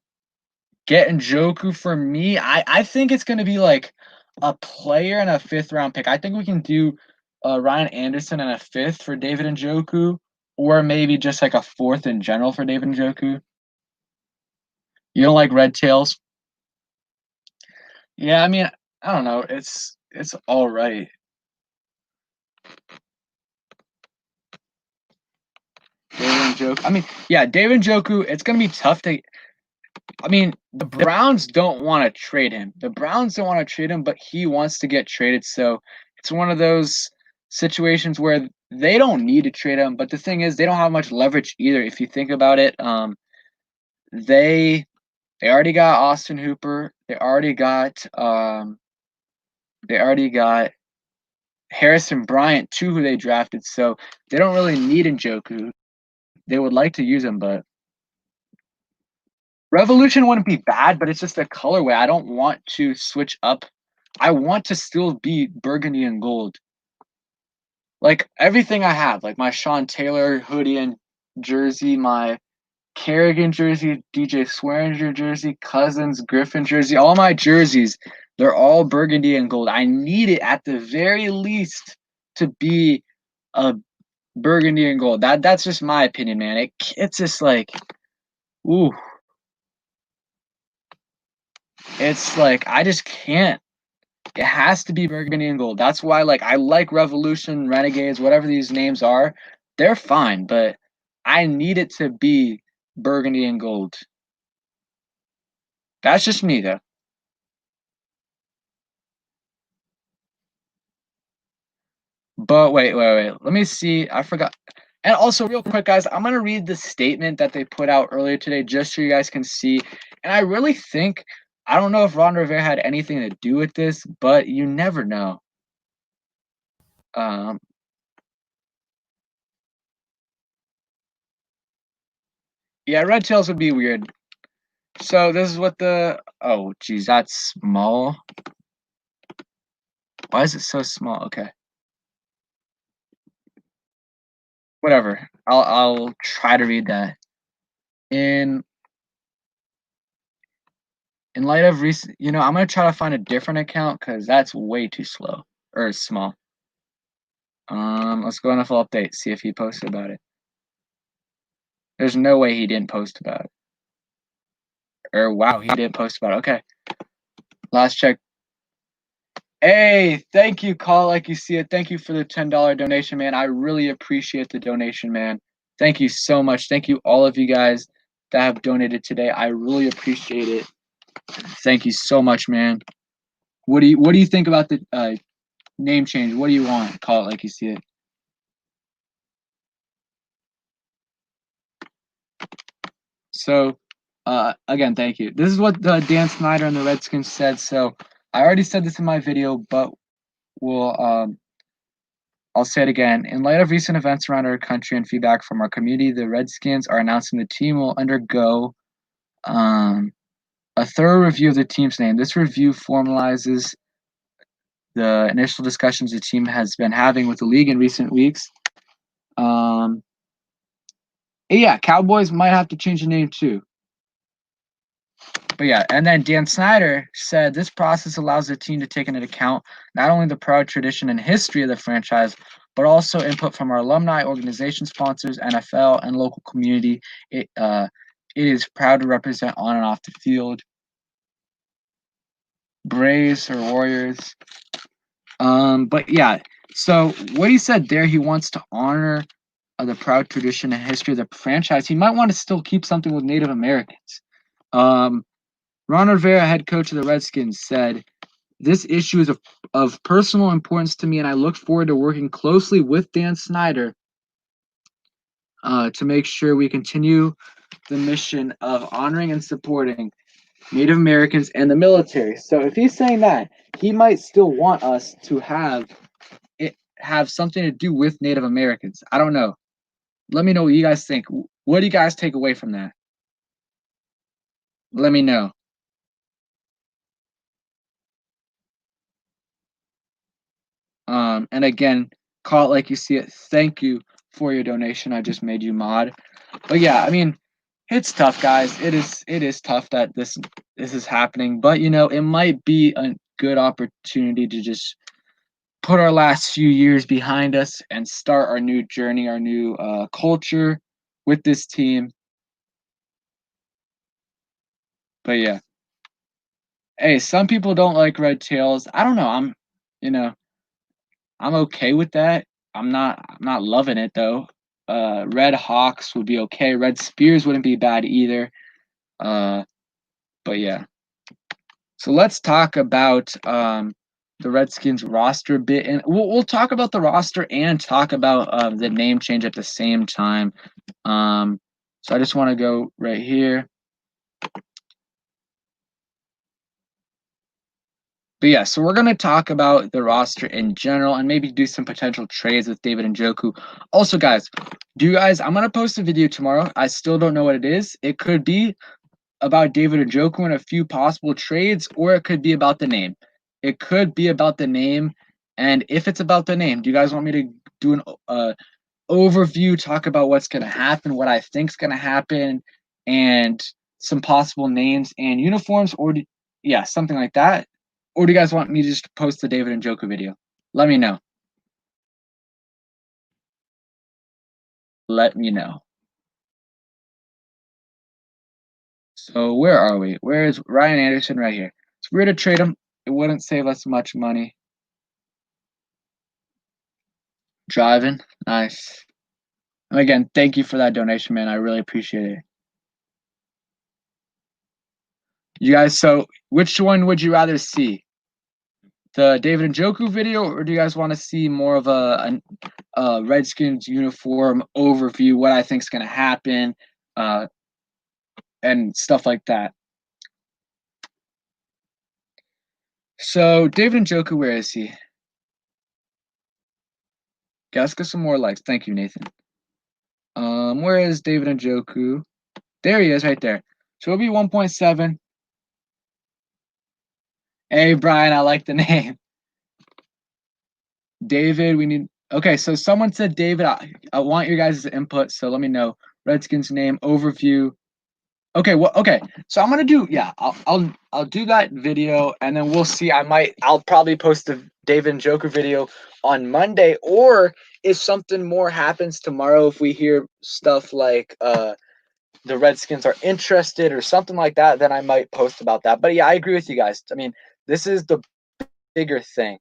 get Njoku for me? I think it's going to be like a player and a 5th round pick. I think we can do Ryan Anderson and a 5th for David Njoku, or maybe just like a 4th in general for David Njoku. You don't like red tails? Yeah, I mean, I don't know. It's all right. David Njoku. I mean, yeah, David Njoku. It's gonna be tough to. I mean, the Browns don't want to trade him. The Browns don't want to trade him, but he wants to get traded. So it's one of those situations where they don't need to trade him. But the thing is, they don't have much leverage either. If you think about it, they already got Austin Hooper. They already got Harrison Bryant too, who they drafted. So they don't really need Njoku. They would like to use him, but Revolution wouldn't be bad, but it's just a colorway. I don't want to switch up. I want to still be burgundy and gold. Like everything I have, like my Sean Taylor hoodie and jersey, my Kerrigan jersey, DJ Swearinger jersey, Cousins, Griffin jersey, all my jerseys, they're all burgundy and gold. I need it at the very least to be a burgundy and gold. That's just my opinion, man. It's just like, ooh, it's like I just can't. It has to be burgundy and gold. That's why, like, I like Revolution, Renegades, whatever these names are. They're fine, but I need it to be burgundy and gold. That's just me, though. But wait. Let me see. I forgot. And also, real quick, guys, I'm going to read the statement that they put out earlier today just so you guys can see. And I really think, I don't know if Ron Rivera had anything to do with this, but you never know. Yeah, red tails would be weird. So this is what oh geez, that's small. Why is it so small? Okay. Whatever. I'll try to read that. In light of recent, I'm gonna try to find a different account because that's way too slow or small. Let's go on a full update, see if he posted about it. There's no way he didn't post about it. Or wow, he didn't post about it. Okay. Last check. Hey, thank you, Call Like You See It. Thank you for the $10 donation, man. I really appreciate the donation, man. Thank you so much. Thank you, all of you guys that have donated today. I really appreciate it. Thank you so much, man. What do you think about the name change? What do you want? Call It Like You See It. So, again, thank you. This is what Dan Snyder and the Redskins said. So, I already said this in my video, but I'll say it again. In light of recent events around our country and feedback from our community, the Redskins are announcing the team will undergo a thorough review of the team's name. This review formalizes the initial discussions the team has been having with the league in recent weeks. Yeah, Cowboys might have to change the name too. But yeah, and then Dan Snyder said this process allows the team to take into account not only the proud tradition and history of the franchise, but also input from our alumni, organization sponsors, NFL, and local community. It is proud to represent on and off the field. Braves or Warriors. But yeah, so what he said there, he wants to honor the proud tradition and history of the franchise. He might want to still keep something with Native Americans. Um, Ron Rivera, head coach of the Redskins, said, "This issue is of personal importance to me, and I look forward to working closely with Dan Snyder to make sure we continue the mission of honoring and supporting Native Americans and the military." So if he's saying that, he might still want us to have something to do with Native Americans. I don't know. Let me know what you guys think. What do you guys take away from that? Let me know. And again, call it like you see it. Thank you for your donation. I just made you mod. But yeah, I mean, it's tough, guys. It is tough that this is happening. But you know, it might be a good opportunity to just put our last few years behind us and start our new journey, our new culture with this team. But yeah, hey, some people don't like red tails. I don't know. You know, I'm okay with that. I'm not loving it though. Red Hawks would be okay. Red Spears wouldn't be bad either. Uh, but yeah. So let's talk about the Redskins roster a bit, and we'll talk about the roster and talk about the name change at the same time. So I just want to go right here. But yeah, so we're gonna talk about the roster in general and maybe do some potential trades with David Njoku. Also, guys, I'm gonna post a video tomorrow. I still don't know what it is. It could be about David Njoku and a few possible trades, or it could be about the name. It could be about the name. And if it's about the name, do you guys want me to do an overview, talk about what's gonna happen, what I think's gonna happen, and some possible names and uniforms, or yeah, something like that? Or do you guys want me to just post the David Njoku video? Let me know. Let me know. So where are we? Where is Ryan Anderson? Right here. So if we were to trade him, it wouldn't save us much money. Driving, nice. And again, thank you for that donation, man. I really appreciate it. You guys, so which one would you rather see? The David Njoku video, or do you guys want to see more of a Redskins uniform overview, what I think is going to happen, uh, and stuff like that? So David Njoku, where is he? Let's get some more likes. Thank you, Nathan. Where is David Njoku? There he is, right there. So it'll be 1.7. Hey, Brian, I like the name. David, we need. Okay, so someone said David. I want your guys' input, so let me know. Redskins name overview. Okay, well, okay. So I'm gonna do. Yeah, I'll do that video, and then we'll see. I'll probably post the David Njoku video on Monday, or if something more happens tomorrow, if we hear stuff like the Redskins are interested or something like that, then I might post about that. But yeah, I agree with you guys. I mean, this is the bigger thing.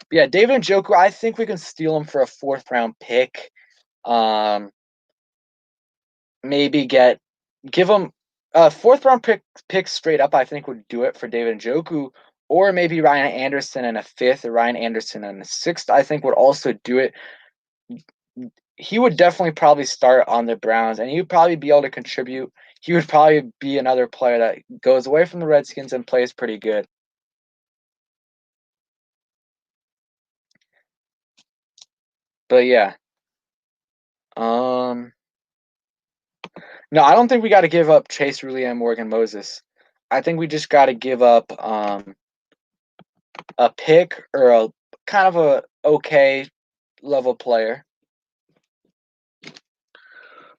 But yeah, David Njoku, I think we can steal him for a 4th-round pick. Maybe give him a 4th-round pick straight up. I think would do it for David Njoku, or maybe Ryan Anderson in a 5th, or Ryan Anderson in a 6th. I think would also do it. He would definitely probably start on the Browns, and he would probably be able to contribute. He would probably be another player that goes away from the Redskins and plays pretty good. But yeah. No, I don't think we got to give up Chase Roullier and Morgan Moses. I think we just got to give up a pick or a kind of a okay level player.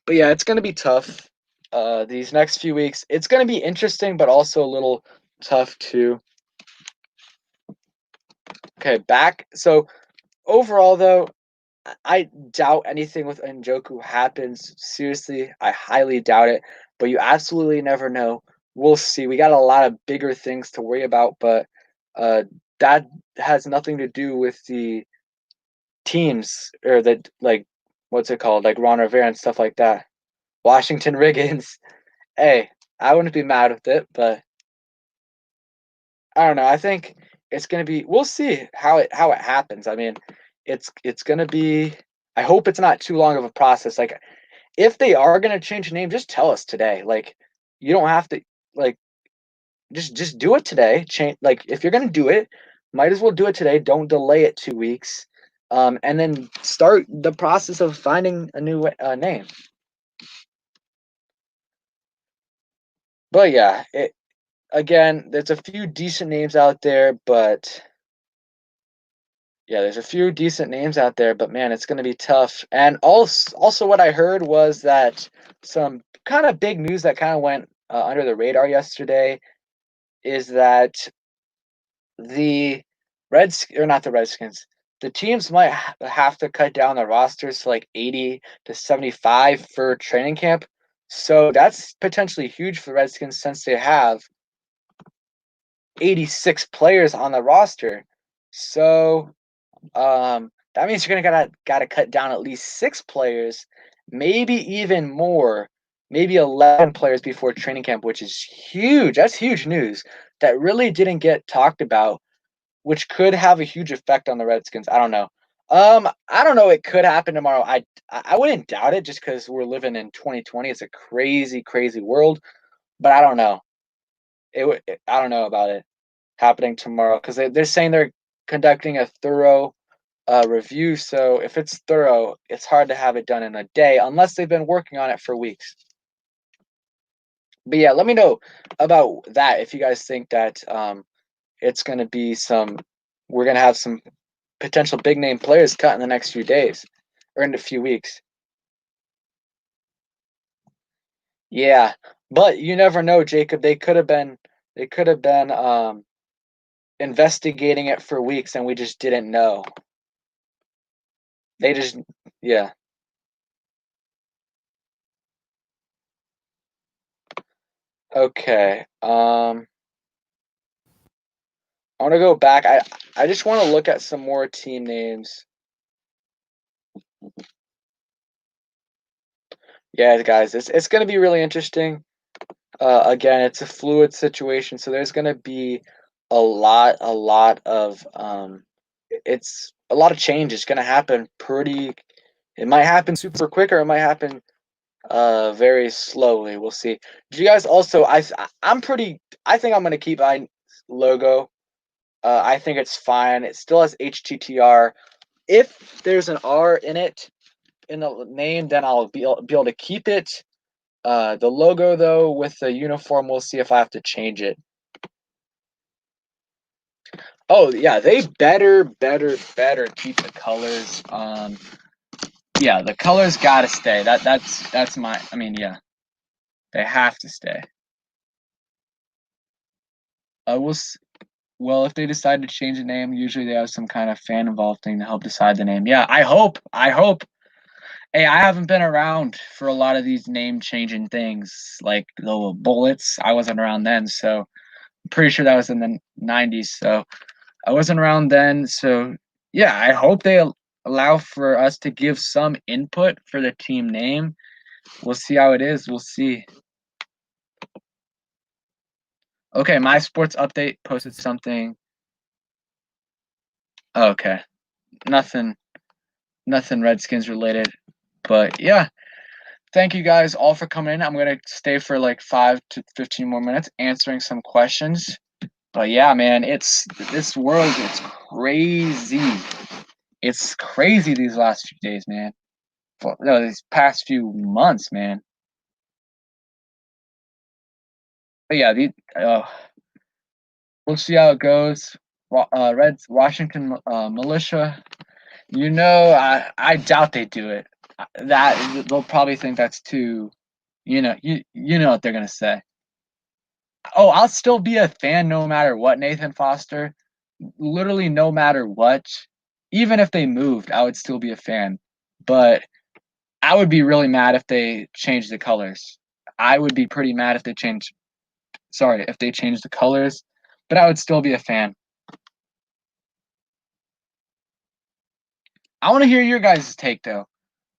But yeah, it's gonna be tough. These next few weeks, it's gonna be interesting, but also a little tough too. Okay, back. So overall, though, I doubt anything with Njoku happens. Seriously, I highly doubt it. But you absolutely never know. We'll see. We got a lot of bigger things to worry about, but uh, that has nothing to do with the teams or the like. What's it called? Like Ron Rivera and stuff like that. Washington Riggins. Hey, I wouldn't be mad with it, but I don't know. I think it's gonna be. We'll see how it happens. I mean, it's gonna be. I hope it's not too long of a process. Like, if they are gonna change the name, just tell us today. Like, you don't have to. Like, just do it today. Change. Like, if you're gonna do it, might as well do it today. Don't delay it 2 weeks. And then start the process of finding a new name. But yeah, again, there's a few decent names out there, but yeah, there's a few decent names out there, but man, it's going to be tough. And also, what I heard was that some kind of big news that kind of went under the radar yesterday is that the or not the Redskins, the teams might have to cut down the rosters to like 80 to 75 for training camp. So that's potentially huge for the Redskins since they have 86 players on the roster. So that means you're gonna gotta cut down at least 6 players, maybe even more, maybe 11 players before training camp, which is huge. That's huge news that really didn't get talked about, which could have a huge effect on the Redskins. I don't know. I don't know. It could happen tomorrow. I wouldn't doubt it just because we're living in 2020. It's a crazy, crazy world. But I don't know. I don't know about it happening tomorrow because they're saying they're conducting a thorough review. So if it's thorough, it's hard to have it done in a day unless they've been working on it for weeks. But yeah, let me know about that if you guys think that it's going to be we're going to have some potential big name players cut in the next few days or in a few weeks. Yeah, but you never know, Jacob. They could have been investigating it for weeks and we just didn't know. They just yeah. Okay. I want to go back. I just want to look at some more team names. Yeah, guys, it's going to be really interesting. Again, it's a fluid situation, so there's going to be a lot of it's a lot of change. It's going to happen pretty. It might happen super quick, or it might happen very slowly. We'll see. Do you guys also? I'm pretty. I think I'm going to keep my logo. I think it's fine. It still has HTTR. If there's an R in it in the name, then I'll be able to keep it. The logo, though, with the uniform, we'll see if I have to change it. Oh yeah, they better keep the colors. Yeah, the colors gotta stay. That's my. I mean, yeah, they have to stay. We'll well, if they decide to change the name, usually they have some kind of fan involved thing to help decide the name. Yeah, I hope. I hope. Hey, I haven't been around for a lot of these name changing things, like the Bullets. I wasn't around then, so I'm pretty sure that was in the '90s. So I wasn't around then. So yeah, I hope they allow for us to give some input for the team name. We'll see how it is. We'll see. Okay, my sports update posted something. Okay, nothing, nothing Redskins related. But yeah, thank you guys all for coming in. I'm gonna stay for like 5 to 15 more minutes answering some questions. But yeah, man, it's this world. It's crazy. It's crazy these last few days, man. No, these past few months, man. But yeah, we'll see how it goes. Washington militia. I doubt they do it. that they'll probably think that's too, you know what they're gonna say. Oh, I'll still be a fan no matter what, Nathan Foster. Literally no matter what. Even if they moved, I would still be a fan. But I would be really mad if they changed the colors. I would be pretty mad if they changed. Sorry, if they changed the colors, but I would still be a fan. I want to hear your guys' take though.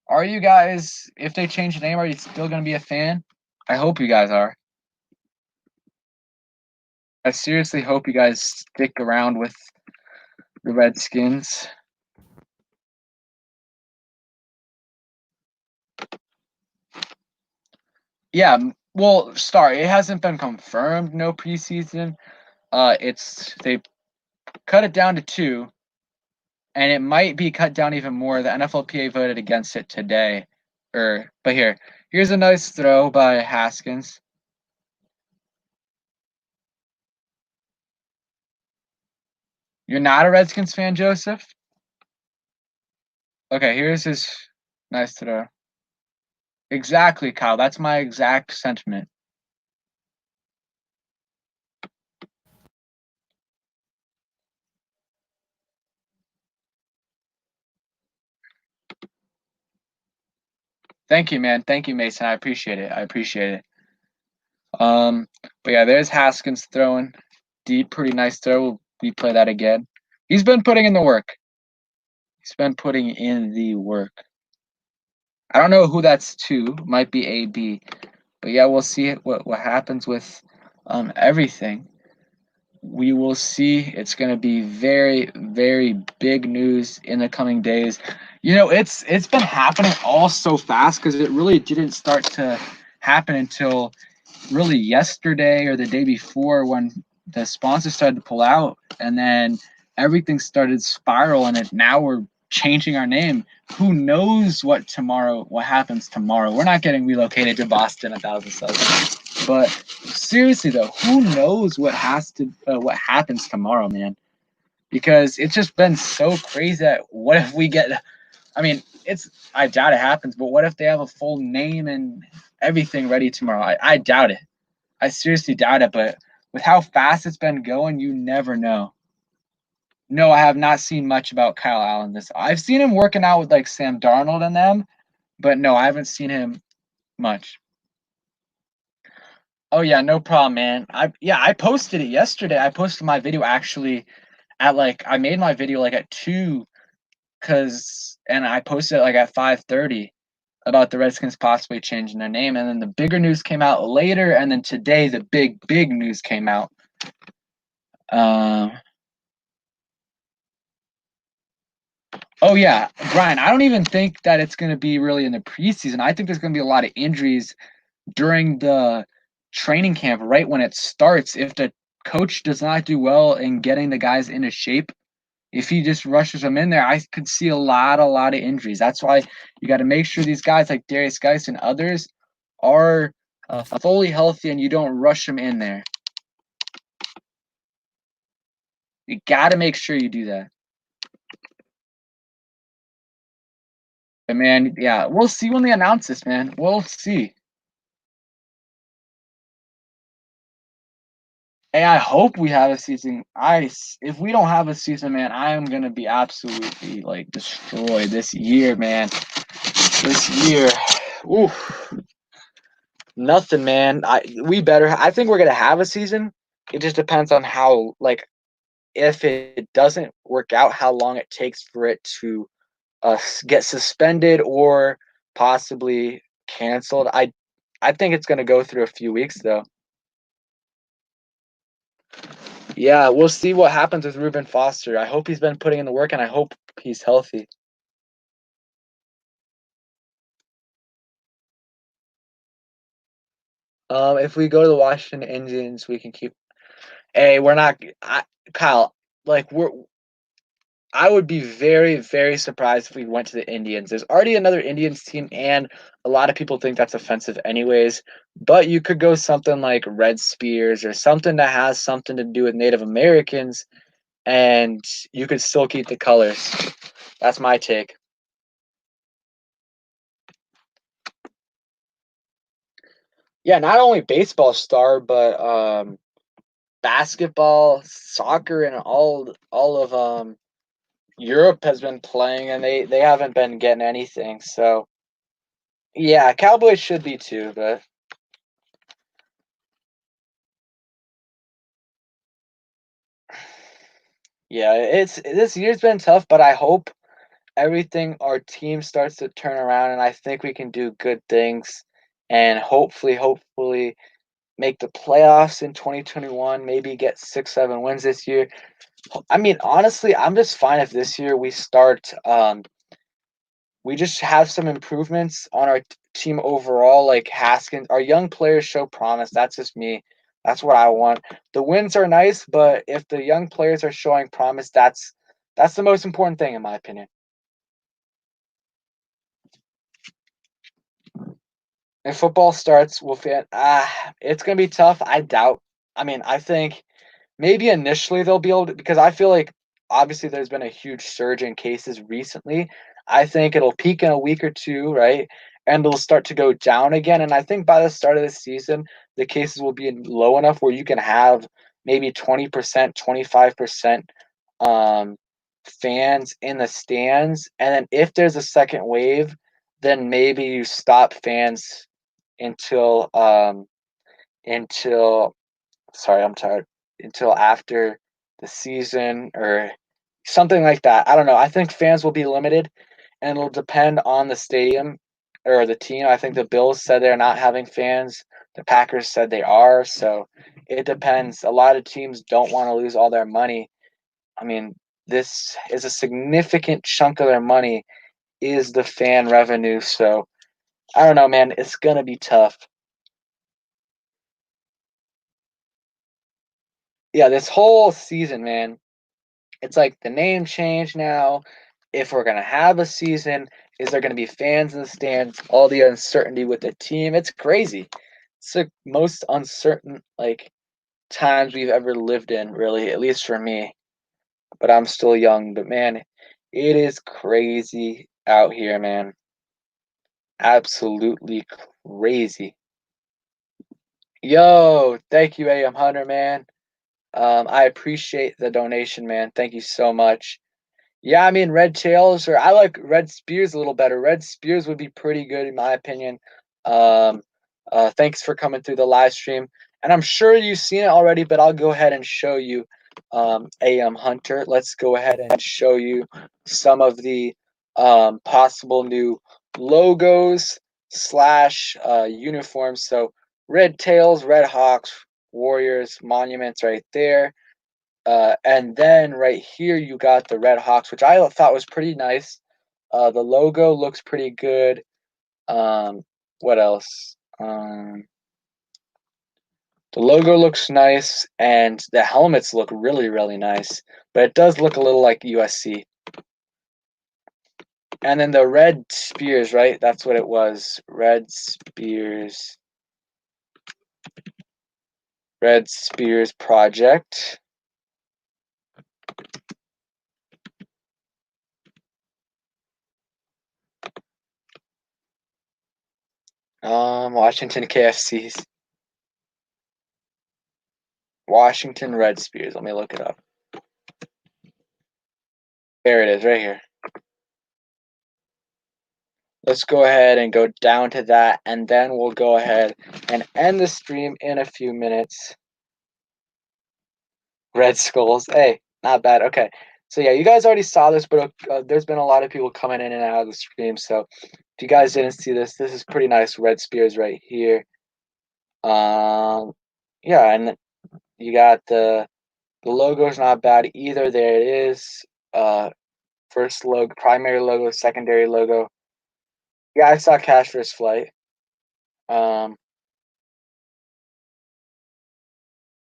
Are you guys, if they change the name, are you still gonna be a fan? I hope you guys are. I seriously hope you guys stick around with the Redskins. Yeah, well, sorry, it hasn't been confirmed. No preseason. It's they cut it down to two, and it might be cut down even more. The NFLPA voted against it today. But here's a nice throw by Haskins. You're not a Redskins fan, Joseph? Okay, here's his nice throw. Exactly, Kyle. That's my exact sentiment. Thank you, man. Thank you, Mason. I appreciate it. I appreciate it. But yeah, there's Haskins throwing deep, pretty nice throw. We play that again. He's been putting in the work. He's been putting in the work. I don't know who that's to. Might be AB. But yeah, we'll see what happens with everything. We will see. It's going to be very, very big news in the coming days. It's been happening all so fast because it really didn't start to happen until really yesterday or the day before when the sponsors started to pull out, and then everything started spiraling, and now we're changing our name. Who knows what happens tomorrow? We're not getting relocated to Boston 1,000 subs. But seriously though, who knows what happens tomorrow, man? Because it's just been so crazy that what if we get, I mean, I doubt it happens, but what if they have a full name and everything ready tomorrow? I doubt it. I seriously doubt it, but with how fast it's been going, you never know. No, I have not seen much about Kyle Allen this. I've seen him working out with like Sam Darnold and them, but no, I haven't seen him much. Oh yeah, no problem, man. I posted it yesterday. I posted my video actually at like I made my video like at 2 and I posted it like at 5:30 about the Redskins possibly changing their name, and then the bigger news came out later, and then today the big news came out. Um Oh yeah, Brian. I don't even think that it's going to be really in the preseason. I think there's going to be a lot of injuries during the training camp, right when it starts. If the coach does not do well in getting the guys into shape, if he just rushes them in there, I could see a lot of injuries. That's why you got to make sure these guys like Darius Geis and others are fully healthy, and you don't rush them in there. You got to make sure you do that. But man, yeah, we'll see when they announce this, man. We'll see. Hey, I hope we have a season. If we don't have a season, man, I am gonna be absolutely like destroyed this year, man. This year, ooh, nothing, man. I think we're gonna have a season. It just depends on how, like, if it doesn't work out, how long it takes for it to get suspended or possibly canceled. I think it's gonna go through a few weeks though. Yeah, we'll see what happens with Reuben Foster. I hope he's been putting in the work, and I hope he's healthy. If we go to the Washington Indians, we can keep. Hey, we're not. Kyle, like I would be very, very surprised if we went to the Indians. There's already another Indians team, and a lot of people think that's offensive, anyways. But you could go something like Red Spears or something that has something to do with Native Americans, and you could still keep the colors. That's my take. Yeah, not only baseball star, but basketball, soccer, and all of Europe has been playing, and they haven't been getting anything. So yeah, Cowboys should be too, but yeah, it's this year's been tough, but I hope everything our team starts to turn around, and I think we can do good things, and hopefully make the playoffs in 2021. Maybe get 6, 7 wins this year. I mean, honestly, I'm just fine if this year we start. We just have some improvements on our team overall. Like Haskins, our young players show promise. That's just me. That's what I want. The wins are nice, but if the young players are showing promise, that's the most important thing in my opinion. If football starts, it's gonna be tough. I doubt. I mean, I think maybe initially they'll be able to, because I feel like obviously there's been a huge surge in cases recently. I think it'll peak in a week or two, right? And it'll start to go down again. And I think by the start of the season, the cases will be low enough where you can have maybe 20%, 25% um, fans in the stands. And then if there's a second wave, then maybe you stop fans until until sorry, I'm tired. Until after the season or something like that. I don't know. I think fans will be limited and it'll depend on the stadium or the team. I think the Bills said they're not having fans. The Packers said they are. So it depends. A lot of teams don't want to lose all their money. I mean, this is a significant chunk of their money is the fan revenue. So I don't know, man. It's gonna be tough. Yeah, this whole season, man. It's like the name change now. If we're gonna have a season, is there gonna be fans in the stands? All the uncertainty with the team. It's crazy. It's the most uncertain like times we've ever lived in, really, at least for me. But I'm still young. But man, it is crazy out here, man. Absolutely crazy. Yo, thank you, AM Hunter, man. I appreciate the donation, man. Thank you so much. Yeah, I mean, Red Tails, or I like Red Spears a little better. Red Spears would be pretty good in my opinion. Um, thanks for coming through the live stream, and I'm sure you've seen it already, but I'll go ahead and show you, AM Hunter. Let's go ahead and show you some of the possible new logos slash uniforms. So, Red Tails, Red Hawks, Warriors, Monuments right there. And then right here you got the Red Hawks, which I thought was pretty nice. The logo looks pretty good. Um, what else? The logo looks nice, and the helmets look really, really nice. But it does look a little like USC. And then the Red Spears, right? That's what it was. Red Spears. Red Spears Project. Washington KFCs. Washington Red Spears. Let me look it up. There it is, right here. Let's go ahead and go down to that, and then we'll go ahead and end the stream in a few minutes. Red Skulls. Hey, not bad. Okay. So, yeah, you guys already saw this, but there's been a lot of people coming in and out of the stream. So, if you guys didn't see this, this is pretty nice Red Spears right here. Yeah, and you got the logo's not bad either. There it is. First logo, primary logo, secondary logo. Yeah, I saw Cash First Flight. Um,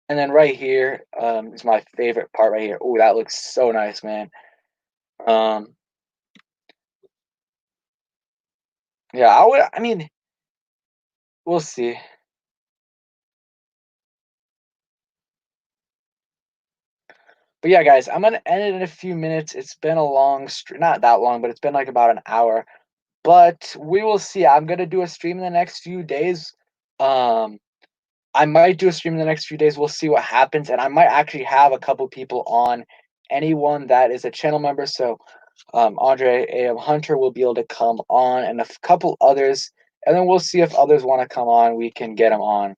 And then right here is my favorite part right here. Oh, that looks so nice, man. Um, yeah, I mean, we'll see. But yeah, guys, I'm gonna end it in a few minutes. It's been a long stream, not that long, but it's been like about an hour. But we will see. I'm gonna do a stream in the next few days. I might do a stream in the next few days. We'll see what happens, and I might actually have a couple people on. Anyone that is a channel member, so Andre AM Hunter will be able to come on, and a couple others, and then we'll see if others want to come on. We can get them on.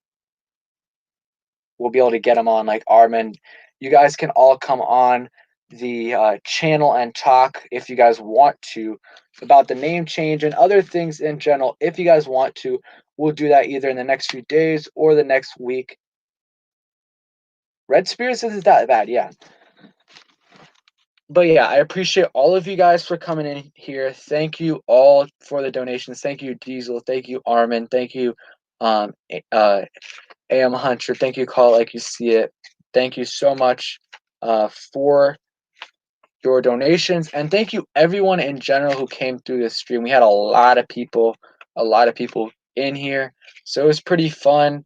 We'll be able to get them on, like Armin. You guys can all come on the channel and talk if you guys want to about the name change and other things in general. If you guys want to, we'll do that either in the next few days or the next week. Red Spirits isn't that bad, yeah. But yeah, I appreciate all of you guys for coming in here. Thank you all for the donations. Thank you, Diesel. Thank you, Armin. Thank you, um, AM Hunter. Thank you, Call Like You See It. Thank you so much for your donations, and thank you everyone in general who came through this stream. We had a lot of people in here, so it was pretty fun.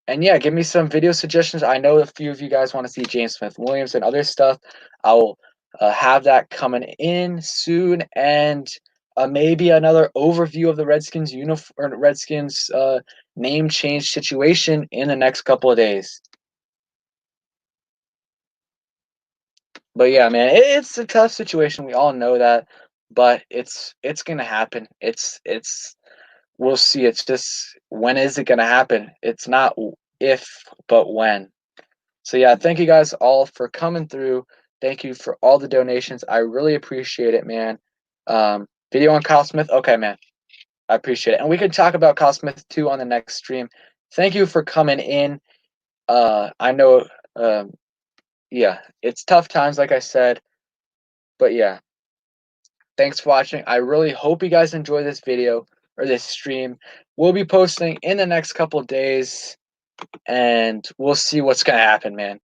And yeah, give me some video suggestions. I know a few of you guys want to see James Smith Williams and other stuff. I'll have that coming in soon, and maybe another overview of the Redskins uniform, or Redskins name change situation in the next couple of days. But yeah, man, it's a tough situation. We all know that, but it's gonna happen. It's we'll see. It's just when is it gonna happen? It's not if, but when. So yeah, thank you guys all for coming through. Thank you for all the donations. I really appreciate it, man. Video on Kyle Smith. Okay, man. I appreciate it. And we could talk about Kyle Smith too on the next stream. Thank you for coming in. I know yeah, it's tough times like I said, but yeah. Thanks for watching. I really hope you guys enjoy this video or this stream. We'll be posting in the next couple of days, and we'll see what's gonna happen, man.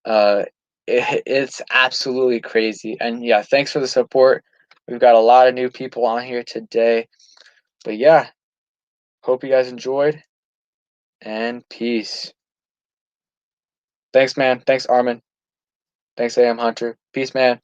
Uh, it's absolutely crazy. And yeah, thanks for the support. We've got a lot of new people on here today. But yeah, hope you guys enjoyed, and peace. Thanks, man. Thanks, Armin. Thanks, AM Hunter. Peace, man.